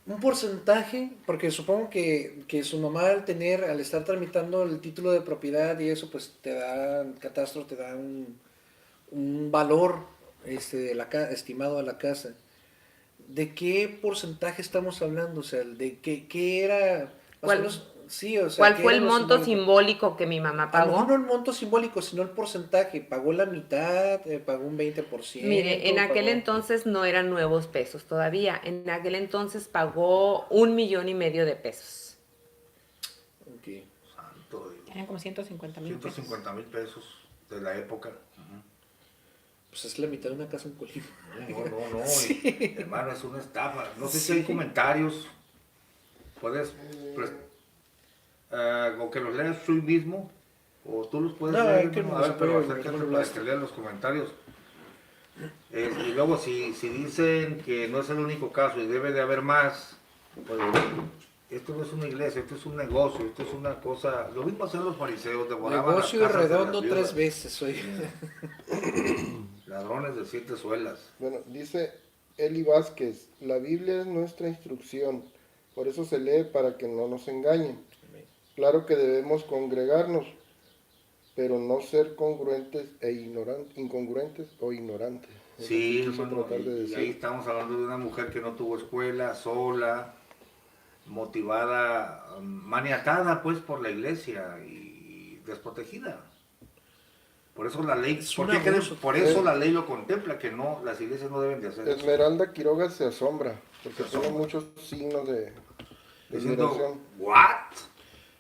[SPEAKER 3] Un porcentaje, porque supongo que su mamá al estar tramitando el título de propiedad y eso, pues te da, el catastro te da un valor estimado a la casa. ¿De qué porcentaje estamos hablando? O sea, ¿de qué era? Más o
[SPEAKER 2] ¿Cuál-
[SPEAKER 3] menos, sí, o sea,
[SPEAKER 2] ¿Cuál
[SPEAKER 3] ¿qué
[SPEAKER 2] fue
[SPEAKER 3] era
[SPEAKER 2] el
[SPEAKER 3] lo
[SPEAKER 2] monto simbólico que mi mamá
[SPEAKER 3] A lo mejor no
[SPEAKER 2] pagó?
[SPEAKER 3] el monto simbólico, sino el porcentaje. ¿Pagó la mitad? ¿Pagó un 20%?
[SPEAKER 2] Mire, en aquel
[SPEAKER 3] ¿Pagó?
[SPEAKER 2] entonces no eran nuevos pesos todavía. En aquel entonces pagó 1,5 millones de pesos.
[SPEAKER 3] Ok.
[SPEAKER 1] Santo Dios.
[SPEAKER 4] Eran como 150,000 pesos.
[SPEAKER 1] 150,000 pesos de la época. Ujú.
[SPEAKER 3] Pues es la mitad de una casa en Colima.
[SPEAKER 1] No. Hermano, es una estafa. No sé si
[SPEAKER 3] Sí.
[SPEAKER 1] hay comentarios puedes, o que los leas tú mismo, o tú los puedes
[SPEAKER 3] No,
[SPEAKER 1] leer,
[SPEAKER 3] es que
[SPEAKER 1] ¿no?
[SPEAKER 3] no
[SPEAKER 1] A
[SPEAKER 3] se
[SPEAKER 1] ver, pero
[SPEAKER 3] puede,
[SPEAKER 1] acércate
[SPEAKER 3] no lo
[SPEAKER 1] para
[SPEAKER 3] hace.
[SPEAKER 1] que lean los comentarios. Y luego si dicen que no es el único caso y debe de haber más, pues esto no es una iglesia, esto es un negocio, esto es una cosa, lo mismo hacían los fariseos, devoraban las
[SPEAKER 3] Negocio
[SPEAKER 1] casas de las
[SPEAKER 3] redondo
[SPEAKER 1] viudas.
[SPEAKER 3] 3 veces, oye.
[SPEAKER 1] Ladrones de 7 suelas.
[SPEAKER 5] Bueno, dice Eli Vázquez, la Biblia es nuestra instrucción, por eso se lee para que no nos engañen. Claro que debemos congregarnos, pero no ser congruentes e incongruentes o ignorantes. Es lo que
[SPEAKER 1] Sí,
[SPEAKER 5] quiso
[SPEAKER 1] hermano,
[SPEAKER 5] tratar de
[SPEAKER 1] y
[SPEAKER 5] decir.
[SPEAKER 1] ahí estamos hablando de una mujer que no tuvo escuela, sola, motivada, maniatada pues por la iglesia y desprotegida. Por eso la ley,
[SPEAKER 3] Es
[SPEAKER 1] ¿por
[SPEAKER 3] un
[SPEAKER 1] qué creen?
[SPEAKER 3] abuso.
[SPEAKER 1] Por eso la ley lo contempla, que no, las iglesias no deben de hacer eso.
[SPEAKER 5] Esmeralda Quiroga se asombra, porque
[SPEAKER 1] Se
[SPEAKER 5] tiene
[SPEAKER 1] asombra.
[SPEAKER 5] muchos signos de
[SPEAKER 1] Diciendo,
[SPEAKER 5] admiración.
[SPEAKER 1] ¿what?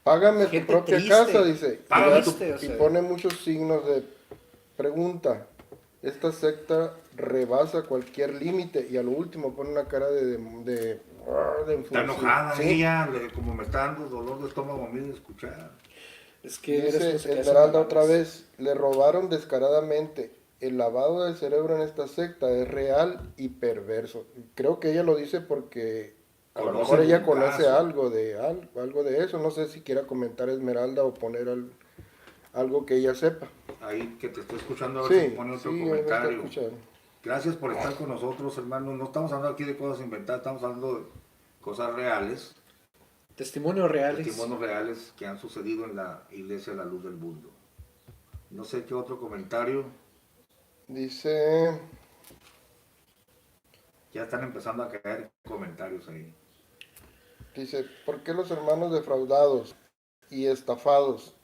[SPEAKER 5] Págame tu
[SPEAKER 3] Gente
[SPEAKER 5] propia
[SPEAKER 3] triste.
[SPEAKER 5] casa, dice.
[SPEAKER 1] Págame
[SPEAKER 3] tu-
[SPEAKER 5] Y pone muchos signos de pregunta. Esta secta rebasa cualquier límite y a lo último pone una cara de
[SPEAKER 1] Está
[SPEAKER 5] enfurecida.
[SPEAKER 1] enojada
[SPEAKER 5] Sí.
[SPEAKER 1] ella, como me está dando dolor de estómago a mí de escuchar.
[SPEAKER 3] Es que eres
[SPEAKER 5] Dice
[SPEAKER 3] los que hacen
[SPEAKER 5] Esmeralda
[SPEAKER 3] males.
[SPEAKER 5] otra vez, le robaron descaradamente. El lavado del cerebro en esta secta es real y perverso. Creo que ella lo dice porque a lo
[SPEAKER 1] Conoce
[SPEAKER 5] mejor ella
[SPEAKER 1] un
[SPEAKER 5] conoce
[SPEAKER 1] caso.
[SPEAKER 5] algo de eso. No sé si quiera comentar Esmeralda o poner algo que ella sepa.
[SPEAKER 1] Ahí que te estoy escuchando, a ver si
[SPEAKER 5] Sí,
[SPEAKER 1] pone otro
[SPEAKER 5] sí, ahí me está
[SPEAKER 1] comentario.
[SPEAKER 5] escuchando.
[SPEAKER 1] Gracias por estar con nosotros, hermanos. No estamos hablando aquí de cosas inventadas, estamos hablando de cosas reales,
[SPEAKER 3] Testimonios reales.
[SPEAKER 1] testimonios reales que han sucedido en la iglesia de la luz del mundo. No sé qué otro comentario.
[SPEAKER 5] Dice,
[SPEAKER 1] Ya están empezando a caer comentarios ahí.
[SPEAKER 5] ¿por qué los hermanos defraudados y estafados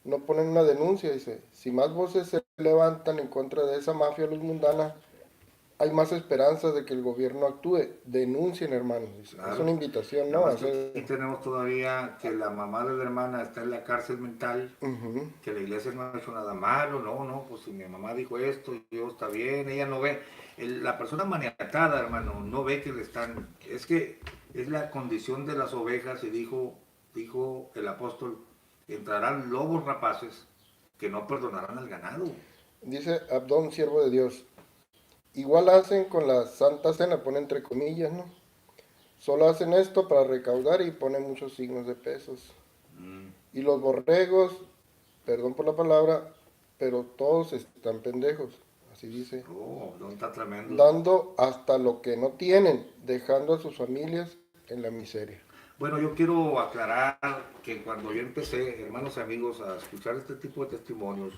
[SPEAKER 5] no ponen una denuncia? Dice, si más voces se levantan en contra de esa mafia luz mundana, hay más esperanzas de que el gobierno actúe. Denuncien, hermanos. Dice.
[SPEAKER 1] Claro.
[SPEAKER 5] Es una invitación, ¿no?
[SPEAKER 1] Nada más que
[SPEAKER 5] Hacer-
[SPEAKER 1] aquí tenemos todavía que la mamá de la hermana está en la cárcel mental,
[SPEAKER 5] Ujú.
[SPEAKER 1] que la iglesia no ha hecho nada malo, no, pues si mi mamá dijo esto, Dios está bien, ella no ve. La persona maniatada, hermano, no ve que le están... Es que es la condición de las ovejas y dijo el apóstol, entrarán lobos rapaces que no perdonarán al ganado.
[SPEAKER 5] Dice Abdón, siervo de Dios. Igual hacen con la Santa Cena, pone entre comillas, ¿no? Solo hacen esto para recaudar y ponen muchos signos de pesos. Y los borregos, perdón por la palabra, pero todos están pendejos, así dice.
[SPEAKER 1] Oh, ¿dónde está tremendo?
[SPEAKER 5] Dando hasta lo que no tienen, dejando a sus familias en la miseria.
[SPEAKER 1] Bueno, yo quiero aclarar que cuando yo empecé, hermanos y amigos, a escuchar este tipo de testimonios,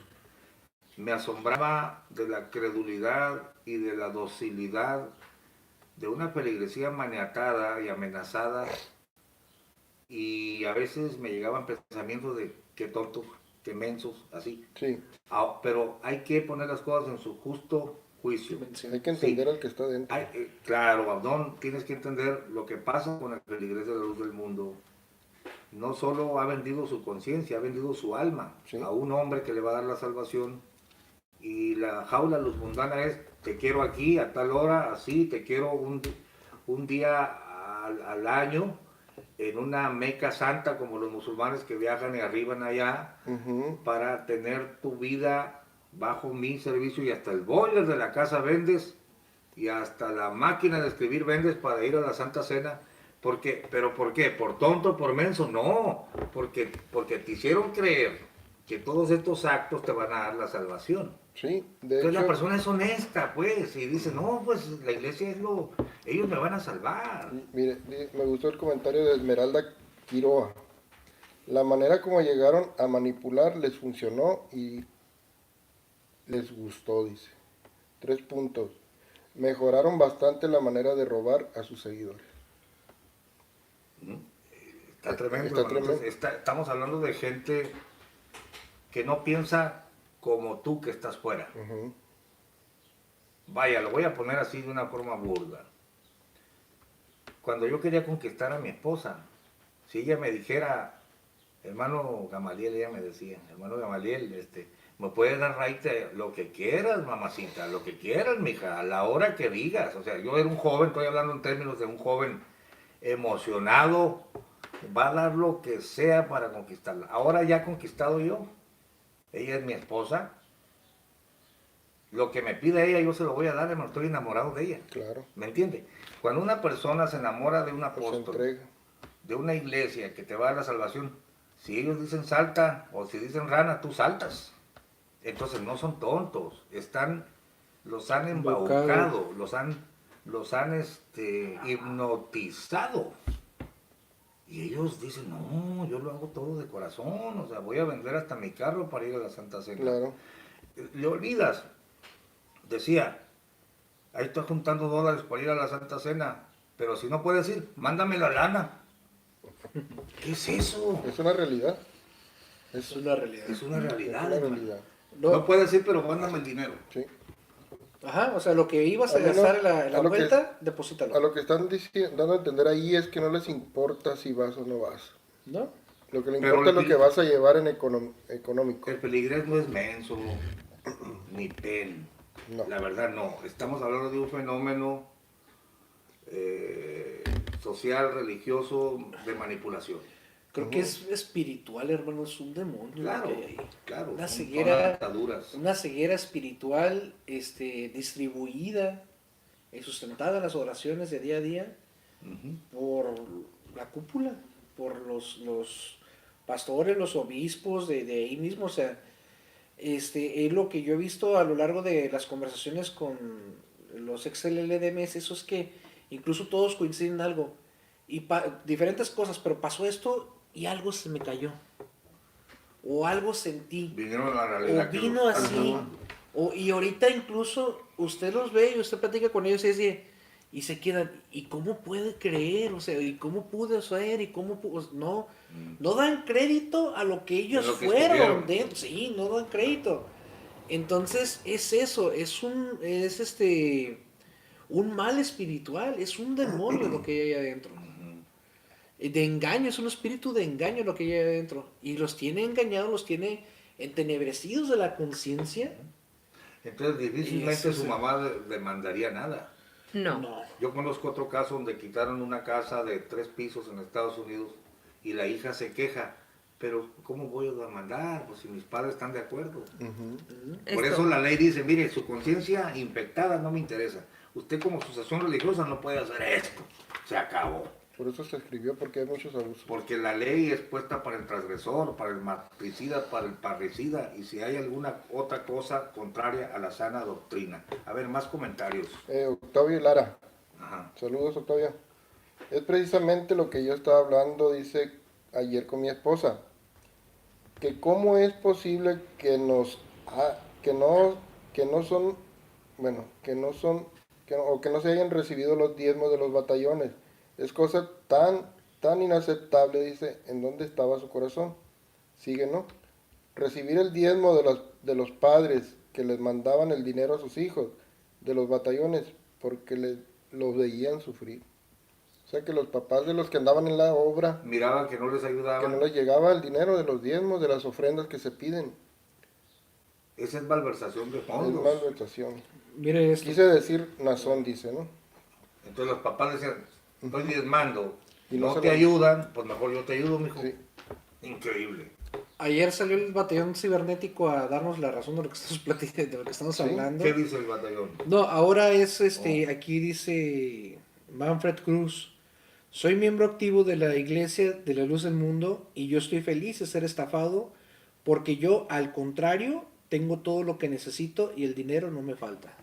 [SPEAKER 1] me asombraba de la credulidad y de la docilidad de una feligresía maniatada y amenazada, y a veces me llegaban pensamientos de qué tontos, qué mensos, así.
[SPEAKER 5] Sí,
[SPEAKER 1] Pero hay que poner las cosas en su justo juicio.
[SPEAKER 5] hay que entender al que está dentro.
[SPEAKER 1] Claro, Abdón, tienes que entender lo que pasa con el feligrés de la luz del mundo. No solo ha vendido su conciencia, ha vendido su alma
[SPEAKER 5] Sí.
[SPEAKER 1] a un hombre que le va a dar la salvación. Y la jaula luz mundana es, te quiero aquí a tal hora, así, te quiero un día al año, en una Meca santa como los musulmanes que viajan y arriban allá,
[SPEAKER 5] Ujú.
[SPEAKER 1] para tener tu vida bajo mi servicio, y hasta el boiler de la casa vendes y hasta la máquina de escribir vendes para ir a la Santa Cena. ¿Pero por qué? ¿Por tonto, por menso? No, porque te hicieron creer que todos estos actos te van a dar la salvación.
[SPEAKER 5] Sí, de
[SPEAKER 1] Entonces la
[SPEAKER 5] hecho,
[SPEAKER 1] persona es honesta, pues, y dice, no, pues la iglesia ellos me van a salvar.
[SPEAKER 5] mire, me gustó el comentario de Esmeralda Quiroga. La manera como llegaron a manipular les funcionó y les gustó, dice. 3 puntos. Mejoraron bastante la manera de robar a sus seguidores.
[SPEAKER 1] Está tremendo.
[SPEAKER 5] Está
[SPEAKER 1] hermano.
[SPEAKER 5] tremendo.
[SPEAKER 1] Entonces, estamos hablando de gente que no piensa como tú que estás fuera.
[SPEAKER 5] Ujú.
[SPEAKER 1] Vaya, lo voy a poner así de una forma burda. Cuando yo quería conquistar a mi esposa, si ella me dijera, hermano Gamaliel, ella me decía, hermano Gamaliel, me puedes dar raite lo que quieras, mamacita, lo que quieras, mija, a la hora que digas. O sea, yo era un joven, estoy hablando en términos de un joven emocionado, va a dar lo que sea para conquistarla. Ahora ya conquistado yo, ella es mi esposa, lo que me pide ella yo se lo voy a dar, hermano, estoy enamorado de ella.
[SPEAKER 5] Claro.
[SPEAKER 1] ¿Me entiende? Cuando una persona se enamora de un
[SPEAKER 5] Pues se
[SPEAKER 1] apóstol,
[SPEAKER 5] entrega.
[SPEAKER 1] de una iglesia que te va a dar la salvación, si ellos dicen salta o si dicen rana, tú saltas. Entonces no son tontos, los han embaucado, los han hipnotizado. Y ellos dicen, no, yo lo hago todo de corazón, o sea, voy a vender hasta mi carro para ir a la Santa Cena.
[SPEAKER 5] Claro.
[SPEAKER 1] Leonidas decía, ahí estoy juntando dólares para ir a la Santa Cena, pero si no puedes ir, mándame la lana. ¿Qué es eso?
[SPEAKER 5] Es una realidad.
[SPEAKER 3] Es una realidad.
[SPEAKER 1] Es una
[SPEAKER 5] Es
[SPEAKER 1] realidad.
[SPEAKER 5] una
[SPEAKER 1] hermano.
[SPEAKER 5] realidad.
[SPEAKER 1] No puedes ir, pero mándame el dinero.
[SPEAKER 5] Sí.
[SPEAKER 3] Ajá, o sea, lo que ibas a
[SPEAKER 5] A menos-
[SPEAKER 3] gastar en la
[SPEAKER 5] a lo que-
[SPEAKER 3] vuelta, deposítalo.
[SPEAKER 5] A lo que están dando a entender ahí es que no les importa si vas o no vas.
[SPEAKER 3] ¿No?
[SPEAKER 5] Lo que le
[SPEAKER 1] Pero
[SPEAKER 5] importa es lo
[SPEAKER 1] el-
[SPEAKER 5] que vas a llevar en económico.
[SPEAKER 1] El peligres no es menso, ni pen.
[SPEAKER 5] No.
[SPEAKER 1] La verdad no. Estamos hablando de un fenómeno social, religioso, de manipulación.
[SPEAKER 3] Creo que es espiritual, hermano, es un demonio
[SPEAKER 1] Claro,
[SPEAKER 3] lo que hay ahí.
[SPEAKER 1] claro.
[SPEAKER 3] Una
[SPEAKER 1] son
[SPEAKER 3] ceguera,
[SPEAKER 1] ataduras.
[SPEAKER 3] una ceguera espiritual distribuida y sustentada en las oraciones de día a día
[SPEAKER 1] Ujú.
[SPEAKER 3] por la cúpula, por los pastores, los obispos de ahí mismo. O sea, es lo que yo he visto a lo largo de las conversaciones con los ex LLDMs, eso es que incluso todos coinciden en algo. Y diferentes cosas, pero pasó esto y algo se me cayó. O algo sentí.
[SPEAKER 1] Vinieron a la realidad.
[SPEAKER 3] O
[SPEAKER 1] que
[SPEAKER 3] vino
[SPEAKER 1] los-
[SPEAKER 3] así. Y ahorita incluso usted los ve y usted platica con ellos y se quedan, ¿y cómo puede creer? O sea, ¿y cómo pude ser? ¿Y cómo pudo? No, no dan crédito a lo que ellos
[SPEAKER 1] De lo que
[SPEAKER 3] fueron.
[SPEAKER 1] estuvieron.
[SPEAKER 3] Sí, no dan crédito. Entonces es eso, es un mal espiritual, es un demonio lo que hay ahí adentro. De engaño, es un espíritu de engaño lo que hay ahí adentro. Y los tiene engañados, los tiene entenebrecidos de la conciencia.
[SPEAKER 1] Entonces difícilmente
[SPEAKER 3] Eso
[SPEAKER 1] su
[SPEAKER 3] sí.
[SPEAKER 1] mamá le mandaría nada.
[SPEAKER 2] No.
[SPEAKER 3] No.
[SPEAKER 1] Yo conozco otro caso donde quitaron una casa de 3 pisos en Estados Unidos y la hija se queja, pero ¿cómo voy a demandar? Pues si mis padres están de acuerdo.
[SPEAKER 5] Ujú.
[SPEAKER 1] Por
[SPEAKER 2] Esto-
[SPEAKER 1] eso la ley dice, mire, su conciencia infectada no me interesa. Usted como asociación religiosa no puede hacer esto. Se acabó.
[SPEAKER 5] Por eso se escribió, porque hay muchos abusos.
[SPEAKER 1] Porque la ley es puesta para el transgresor, para el matricida, para el parricida, y si hay alguna otra cosa contraria a la sana doctrina. A ver, más comentarios.
[SPEAKER 5] Octavio Lara.
[SPEAKER 1] Ajá.
[SPEAKER 5] Saludos, Octavio. Es precisamente lo que yo estaba hablando, dice ayer con mi esposa. Que cómo es posible que que no son, bueno, o que no se hayan recibido los diezmos de los batallones. Es cosa tan inaceptable, dice, ¿en dónde estaba su corazón? Sigue, ¿no? Recibir el diezmo de los padres que les mandaban el dinero a sus hijos, de los batallones, porque los veían sufrir. O sea que los papás de los que andaban en la obra,
[SPEAKER 1] Miraban que no les
[SPEAKER 5] que
[SPEAKER 1] ayudaban.
[SPEAKER 5] no les llegaba el dinero de los diezmos, de las ofrendas que se piden.
[SPEAKER 1] Esa es malversación de
[SPEAKER 5] Es
[SPEAKER 1] fondos.
[SPEAKER 5] malversación.
[SPEAKER 3] Mire esto.
[SPEAKER 5] Quise decir Nazón, dice, ¿no?
[SPEAKER 1] Entonces los papás decían, estoy diezmando,
[SPEAKER 5] Y
[SPEAKER 1] y
[SPEAKER 5] no
[SPEAKER 1] no
[SPEAKER 5] se
[SPEAKER 1] te
[SPEAKER 5] lo-
[SPEAKER 1] ayudan, pues mejor yo te ayudo, mijo.
[SPEAKER 5] Sí.
[SPEAKER 1] Increíble.
[SPEAKER 3] Ayer salió el batallón cibernético a darnos la razón de lo que estamos platicando, de lo que estamos
[SPEAKER 5] Sí.
[SPEAKER 3] hablando.
[SPEAKER 1] ¿Qué dice el batallón?
[SPEAKER 3] No, ahora es aquí dice Manfred Cruz. Soy miembro activo de la Iglesia de la Luz del Mundo y yo estoy feliz de ser estafado porque yo, al contrario, tengo todo lo que necesito y el dinero no me falta.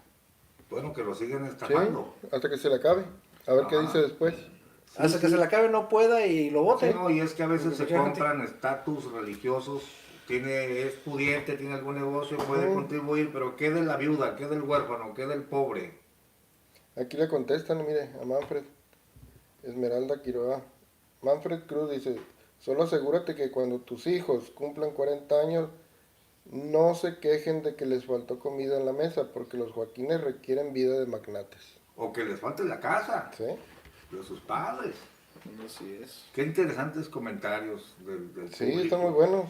[SPEAKER 1] Bueno, que lo siguen
[SPEAKER 5] Sí,
[SPEAKER 1] estafando.
[SPEAKER 5] hasta que se le acabe. A ver qué
[SPEAKER 1] Ajá.
[SPEAKER 5] dice después.
[SPEAKER 3] Hasta que se le acabe no pueda y lo
[SPEAKER 1] Sí,
[SPEAKER 3] vote.
[SPEAKER 1] no, y es que a veces se
[SPEAKER 3] Mucha gente.
[SPEAKER 1] compran estatus religiosos, es pudiente, tiene algún negocio, puede
[SPEAKER 5] Ujú.
[SPEAKER 1] contribuir, pero ¿qué de la viuda? ¿Qué del huérfano? ¿Qué del pobre?
[SPEAKER 5] Aquí le contestan, mire, a Manfred. Esmeralda Quiroga. Manfred Cruz dice, solo asegúrate que cuando tus hijos cumplan 40 años, no se quejen de que les faltó comida en la mesa, porque los Joaquines requieren vida de magnates.
[SPEAKER 1] O que les falte la casa
[SPEAKER 5] ¿Sí?
[SPEAKER 1] de sus padres.
[SPEAKER 3] Así es.
[SPEAKER 1] Qué interesantes comentarios del
[SPEAKER 5] Sí,
[SPEAKER 1] público.
[SPEAKER 5] están muy buenos.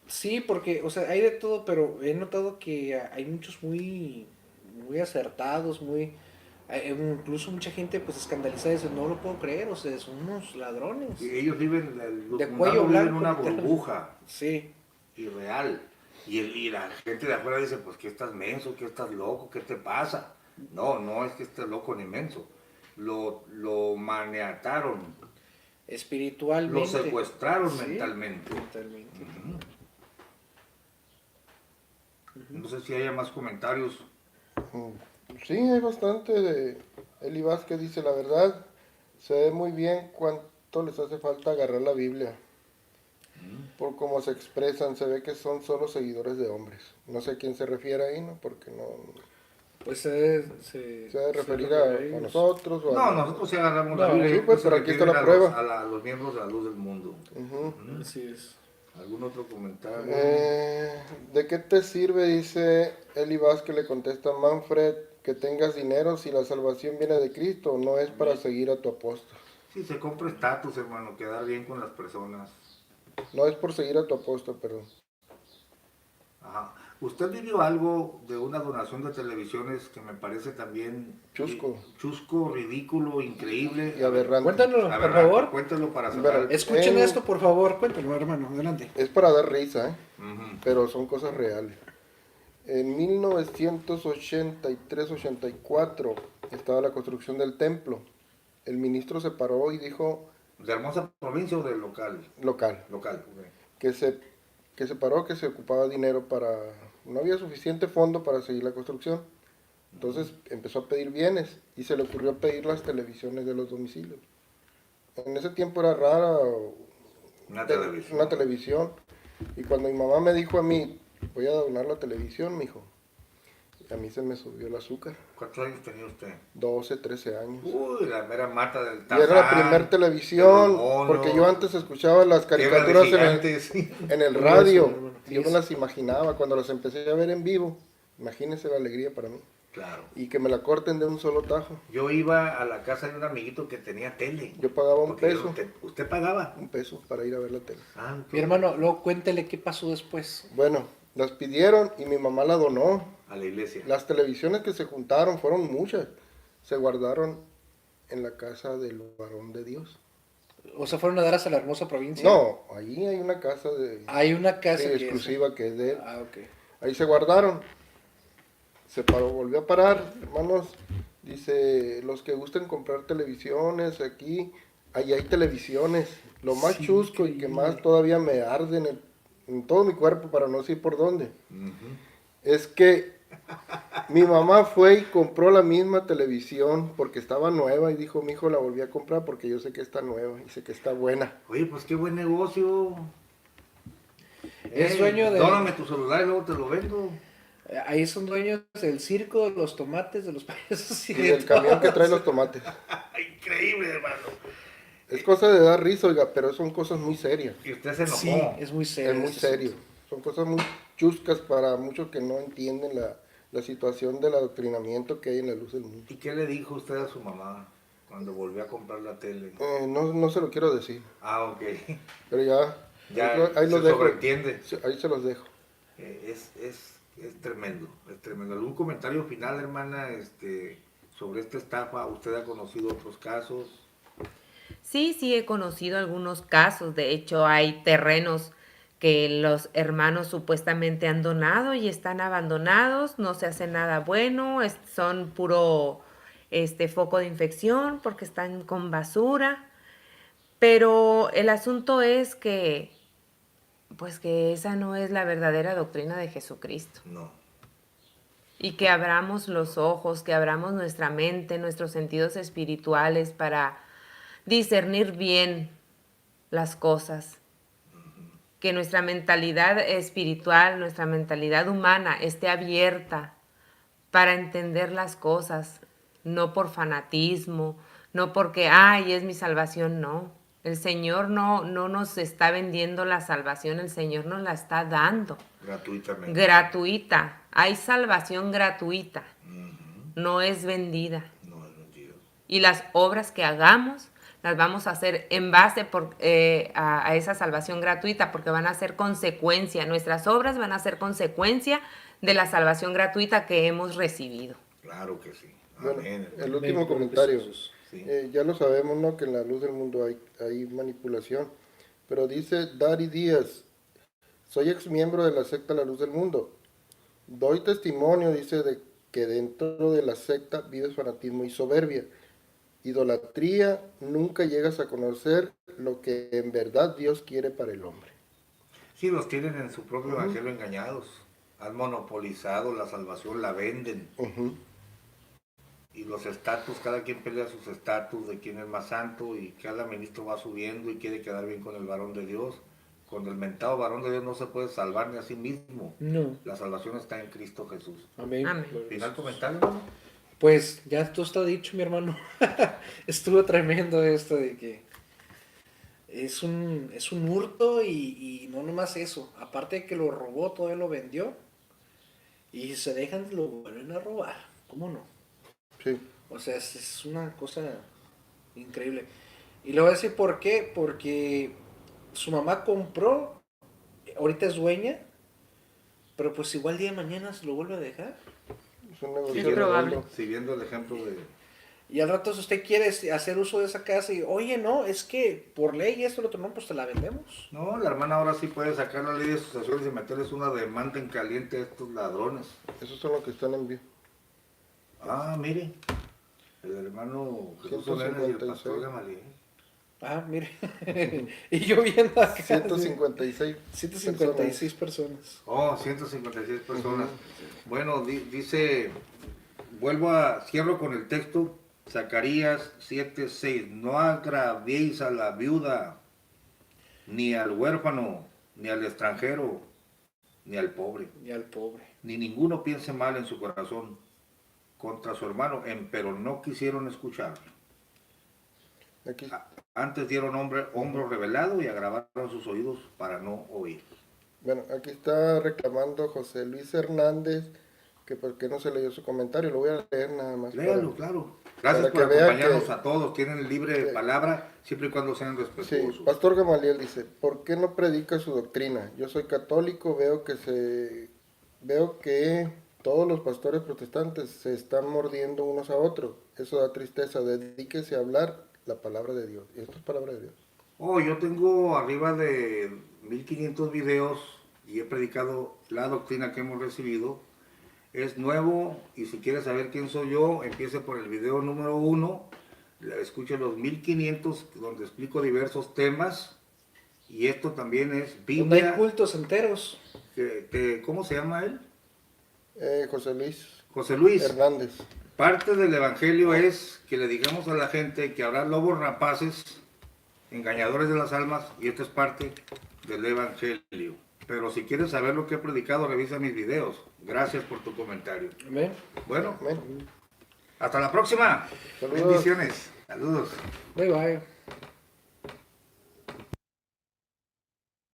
[SPEAKER 3] Sí, porque, o sea, hay de todo, pero he notado que hay muchos muy acertados, Incluso mucha gente pues escandalizada dice, no lo puedo creer, o sea, son unos ladrones.
[SPEAKER 1] Y ellos viven, los
[SPEAKER 3] De
[SPEAKER 1] mundanos
[SPEAKER 3] cuello
[SPEAKER 1] viven en
[SPEAKER 3] blanco,
[SPEAKER 1] una
[SPEAKER 3] literalmente.
[SPEAKER 1] burbuja
[SPEAKER 3] Sí,
[SPEAKER 1] irreal. Y la gente de afuera dice, pues que estás menso, que estás loco, ¿qué te pasa? No, no es que estés loco ni menso. Lo maniataron, lo
[SPEAKER 3] espiritualmente.
[SPEAKER 1] secuestraron
[SPEAKER 3] Sí,
[SPEAKER 1] mentalmente.
[SPEAKER 3] mentalmente.
[SPEAKER 1] No sé si haya más comentarios.
[SPEAKER 5] Sí, hay bastante de Eli Vázquez dice la verdad. Se ve muy bien cuánto les hace falta agarrar la Biblia. Por cómo se expresan, se ve que son solo seguidores de hombres. No sé a quién se refiere ahí, ¿no? Porque no
[SPEAKER 3] Pues
[SPEAKER 5] se debe referir a
[SPEAKER 3] ellos.
[SPEAKER 5] nosotros o
[SPEAKER 1] No,
[SPEAKER 5] a...
[SPEAKER 1] nosotros sí agarramos la
[SPEAKER 3] No,
[SPEAKER 1] Biblia.
[SPEAKER 5] sí,
[SPEAKER 1] Yo
[SPEAKER 5] pues,
[SPEAKER 1] creo
[SPEAKER 5] pero
[SPEAKER 1] que
[SPEAKER 5] aquí está la
[SPEAKER 1] refieren
[SPEAKER 5] prueba.
[SPEAKER 1] a los miembros de la luz del mundo.
[SPEAKER 5] Ujú.
[SPEAKER 3] Así es.
[SPEAKER 1] ¿Algún otro comentario?
[SPEAKER 5] ¿De qué te sirve, dice Eli Vázquez, le contesta Manfred, que tengas dinero si la salvación viene de Cristo? No es para seguir a tu apóstol.
[SPEAKER 1] Sí, se compra estatus, hermano, quedar bien con las personas.
[SPEAKER 5] No es por seguir a tu apóstol, perdón.
[SPEAKER 1] Ajá. ¿Usted vivió algo de una donación de televisiones que me parece también
[SPEAKER 5] Chusco.
[SPEAKER 1] chusco, ridículo, increíble?
[SPEAKER 5] Y aberrante.
[SPEAKER 3] Cuéntanos, por
[SPEAKER 1] Aberrante,
[SPEAKER 3] favor.
[SPEAKER 1] cuéntelo para
[SPEAKER 5] Mira,
[SPEAKER 1] cerrar.
[SPEAKER 3] Escuchen esto, por favor. Cuéntanos, hermano. Adelante.
[SPEAKER 5] Es para dar risa, ¿eh?
[SPEAKER 1] Ujú.
[SPEAKER 5] Pero son cosas reales. En 1983-84 estaba la construcción del templo. El ministro se paró y dijo,
[SPEAKER 1] ¿De hermosa provincia o del local?
[SPEAKER 5] local,
[SPEAKER 1] Local, ok.
[SPEAKER 5] que se paró, que se ocupaba dinero para... No había suficiente fondo para seguir la construcción. Entonces empezó a pedir bienes y se le ocurrió pedir las televisiones de los domicilios. En ese tiempo era rara
[SPEAKER 1] Una televisión.
[SPEAKER 5] una televisión. Y cuando mi mamá me dijo a mí, voy a donar la televisión, mijo, a mí se me subió el azúcar.
[SPEAKER 1] ¿Cuántos años tenía usted?
[SPEAKER 5] 12, 13 años.
[SPEAKER 1] Uy, la mera mata del
[SPEAKER 5] Y era la
[SPEAKER 1] Tarzán,
[SPEAKER 5] primer televisión,
[SPEAKER 1] de los monos,
[SPEAKER 5] porque yo antes escuchaba las
[SPEAKER 1] Tierra de
[SPEAKER 5] caricaturas
[SPEAKER 1] Gigantes.
[SPEAKER 5] en el
[SPEAKER 3] Eso,
[SPEAKER 5] radio.
[SPEAKER 3] hermano,
[SPEAKER 5] Y yo me las imaginaba cuando las empecé a ver en vivo. Imagínense la alegría para mí.
[SPEAKER 1] Claro.
[SPEAKER 5] Y que me la corten de un solo tajo.
[SPEAKER 1] Yo iba a la casa de un amiguito que tenía tele.
[SPEAKER 5] Yo pagaba un
[SPEAKER 1] Porque
[SPEAKER 5] peso.
[SPEAKER 1] ¿Usted pagaba?
[SPEAKER 5] Un peso para ir a ver la tele.
[SPEAKER 1] Ah,
[SPEAKER 3] Mi hermano, luego cuéntele qué pasó después.
[SPEAKER 5] Bueno, las pidieron y mi mamá la donó.
[SPEAKER 1] a la iglesia.
[SPEAKER 5] Las televisiones que se juntaron fueron muchas. Se guardaron en la casa del varón de Dios.
[SPEAKER 3] O sea, fueron a dar hasta la hermosa provincia.
[SPEAKER 5] No, allí hay una casa de
[SPEAKER 3] Hay una casa que
[SPEAKER 5] exclusiva que es de él.
[SPEAKER 3] Ah, ok.
[SPEAKER 5] Ahí se guardaron. Se paró, volvió a parar, hermanos. Dice, los que gusten comprar televisiones aquí, ahí hay televisiones. Lo más
[SPEAKER 3] Sí,
[SPEAKER 5] chusco y que más todavía me arde en todo mi cuerpo para no decir por dónde.
[SPEAKER 1] Ujú.
[SPEAKER 5] Es que mi mamá fue y compró la misma televisión porque estaba nueva y dijo, mi hijo la volví a comprar porque yo sé que está nueva y sé que está buena.
[SPEAKER 1] Oye, pues qué buen negocio.
[SPEAKER 3] Es dueño de...
[SPEAKER 1] Dóname tu celular y luego te lo vendo.
[SPEAKER 3] Ahí son dueños del circo, de los tomates, de los payasos
[SPEAKER 5] Y del camión que trae los tomates.
[SPEAKER 1] Increíble, hermano.
[SPEAKER 5] Es cosa de dar risa, oiga, pero son cosas muy serias.
[SPEAKER 1] Y usted se enojó.
[SPEAKER 3] Sí, es muy serio.
[SPEAKER 5] Es muy
[SPEAKER 3] este
[SPEAKER 5] serio. Son cosas muy chuscas para muchos que no entienden la situación del adoctrinamiento que hay en la luz del mundo.
[SPEAKER 1] ¿Y qué le dijo usted a su mamá cuando volvió a comprar la tele?
[SPEAKER 5] No se lo quiero decir,
[SPEAKER 1] Ah, ok.
[SPEAKER 5] pero ya
[SPEAKER 1] Ya
[SPEAKER 5] ahí
[SPEAKER 1] se
[SPEAKER 5] los dejo.
[SPEAKER 1] sobreentiende.
[SPEAKER 5] Ahí se los dejo.
[SPEAKER 1] Es tremendo, es tremendo. ¿Algún comentario final, hermana, sobre esta estafa? ¿Usted ha conocido otros casos?
[SPEAKER 2] Sí, sí he conocido algunos casos. De hecho, hay terrenos que los hermanos supuestamente han donado y están abandonados, no se hace nada bueno, son puro foco de infección porque están con basura. Pero el asunto es que, pues que esa no es la verdadera doctrina de Jesucristo.
[SPEAKER 1] No.
[SPEAKER 2] Y que abramos los ojos, que abramos nuestra mente, nuestros sentidos espirituales para discernir bien las cosas. Que nuestra mentalidad espiritual, nuestra mentalidad humana esté abierta para entender las cosas, no por fanatismo, no porque, ay, es mi salvación, no. El Señor no nos está vendiendo la salvación, el Señor nos la está dando.
[SPEAKER 1] Gratuitamente.
[SPEAKER 2] Gratuita. Hay salvación gratuita,
[SPEAKER 1] Ujú.
[SPEAKER 2] no es vendida.
[SPEAKER 1] No es mentira.
[SPEAKER 2] Y las obras que hagamos las vamos a hacer en base a esa salvación gratuita, porque van a ser consecuencia, nuestras obras van a ser consecuencia de la salvación gratuita que hemos recibido.
[SPEAKER 1] Claro que sí.
[SPEAKER 5] Bueno,
[SPEAKER 1] Amén.
[SPEAKER 5] el último
[SPEAKER 3] Amén,
[SPEAKER 5] comentario.
[SPEAKER 3] Jesús.
[SPEAKER 1] Sí.
[SPEAKER 5] Ya lo sabemos, ¿no? Que en la luz del mundo hay manipulación. Pero dice Dari Díaz, soy ex miembro de la secta La Luz del Mundo. Doy testimonio, dice, de que dentro de la secta vives fanatismo y soberbia. Idolatría, nunca llegas a conocer lo que en verdad Dios quiere para el hombre.
[SPEAKER 1] Sí, los tienen en su propio evangelio engañados. Han monopolizado la salvación, la venden.
[SPEAKER 5] Ujú.
[SPEAKER 1] Y los estatus, cada quien pelea sus estatus de quién es más santo y cada ministro va subiendo y quiere quedar bien con el varón de Dios. Con el mentado varón de Dios no se puede salvar ni a sí mismo.
[SPEAKER 3] No.
[SPEAKER 1] La salvación está en Cristo Jesús.
[SPEAKER 3] Amén.
[SPEAKER 2] Amén.
[SPEAKER 3] Gloria a
[SPEAKER 1] Final
[SPEAKER 3] Jesús.
[SPEAKER 1] comentario, hermano.
[SPEAKER 3] Pues ya esto está dicho, mi hermano. Estuvo tremendo esto de que es un hurto y no nomás eso. Aparte de que lo robó, todavía lo vendió. Y se dejan y lo vuelven a robar. ¿Cómo no?
[SPEAKER 5] Sí.
[SPEAKER 3] O sea, es una cosa increíble. Y le voy a decir por qué. Porque su mamá compró, ahorita es dueña, pero pues igual día de mañana se lo vuelve a dejar.
[SPEAKER 5] Es un negocio
[SPEAKER 2] Es probable.
[SPEAKER 5] redondo.
[SPEAKER 1] Siguiendo el ejemplo de...
[SPEAKER 3] Y al rato si usted quiere hacer uso de esa casa y, oye, no, es que por ley esto, lo otro, no, pues te la vendemos.
[SPEAKER 1] No, la hermana ahora sí puede sacar la ley de asociaciones y meterles una demanda en caliente a estos ladrones.
[SPEAKER 5] Esos son los que están en vivo.
[SPEAKER 1] Ah, mire, el hermano Jesús Solenes y el pastor
[SPEAKER 5] 156.
[SPEAKER 1] Gamaliel.
[SPEAKER 3] Ah, mire. Y yo viendo acá.
[SPEAKER 5] 156.
[SPEAKER 3] 156 personas.
[SPEAKER 1] Oh, 156 personas.
[SPEAKER 5] Ujú.
[SPEAKER 1] Bueno, dice, cierro con el texto, Zacarías 7:6. No agraviéis a la viuda, ni al huérfano, ni al extranjero, ni al pobre.
[SPEAKER 3] Y al pobre.
[SPEAKER 1] Ni ninguno piense mal en su corazón contra su hermano, pero no quisieron escuchar.
[SPEAKER 5] Aquí,
[SPEAKER 1] Antes dieron hombro revelado y agravaron sus oídos para no oír.
[SPEAKER 5] bueno, aquí está reclamando José Luis Hernández que por qué no se leyó su comentario. Lo voy a leer nada más.
[SPEAKER 1] Léalo, claro. Gracias
[SPEAKER 5] para
[SPEAKER 1] por
[SPEAKER 5] que vean
[SPEAKER 1] acompañarnos
[SPEAKER 5] que-
[SPEAKER 1] a todos. Tienen libre
[SPEAKER 5] que-
[SPEAKER 1] palabra siempre y cuando sean
[SPEAKER 5] Sí,
[SPEAKER 1] respetuosos.
[SPEAKER 5] Pastor Gamaliel dice, ¿por qué no predica su doctrina? Yo soy católico, veo que todos los pastores protestantes se están mordiendo unos a otros. Eso da tristeza. Dedíquese a hablar la palabra de Dios. Y esto es palabra de Dios.
[SPEAKER 1] Oh, yo tengo arriba de 1500 videos y he predicado la doctrina que hemos recibido. Es nuevo y si quiere saber quién soy yo, empiece por el video número 1, escuche los 1500 donde explico diversos temas y esto también es
[SPEAKER 3] Donde hay
[SPEAKER 1] Biblia.
[SPEAKER 3] cultos enteros.
[SPEAKER 1] ¿Cómo se llama él?
[SPEAKER 5] José Luis
[SPEAKER 1] José Luis.
[SPEAKER 5] Hernández.
[SPEAKER 1] Parte del evangelio es que le digamos a la gente que habrá lobos rapaces, engañadores de las almas, y esto es parte del evangelio. Pero si quieres saber lo que he predicado, revisa mis videos. Gracias por tu comentario.
[SPEAKER 3] Amén.
[SPEAKER 1] Bueno,
[SPEAKER 5] Amén.
[SPEAKER 1] hasta la próxima.
[SPEAKER 5] Saludos.
[SPEAKER 1] Bendiciones. Saludos.
[SPEAKER 3] Bye bye.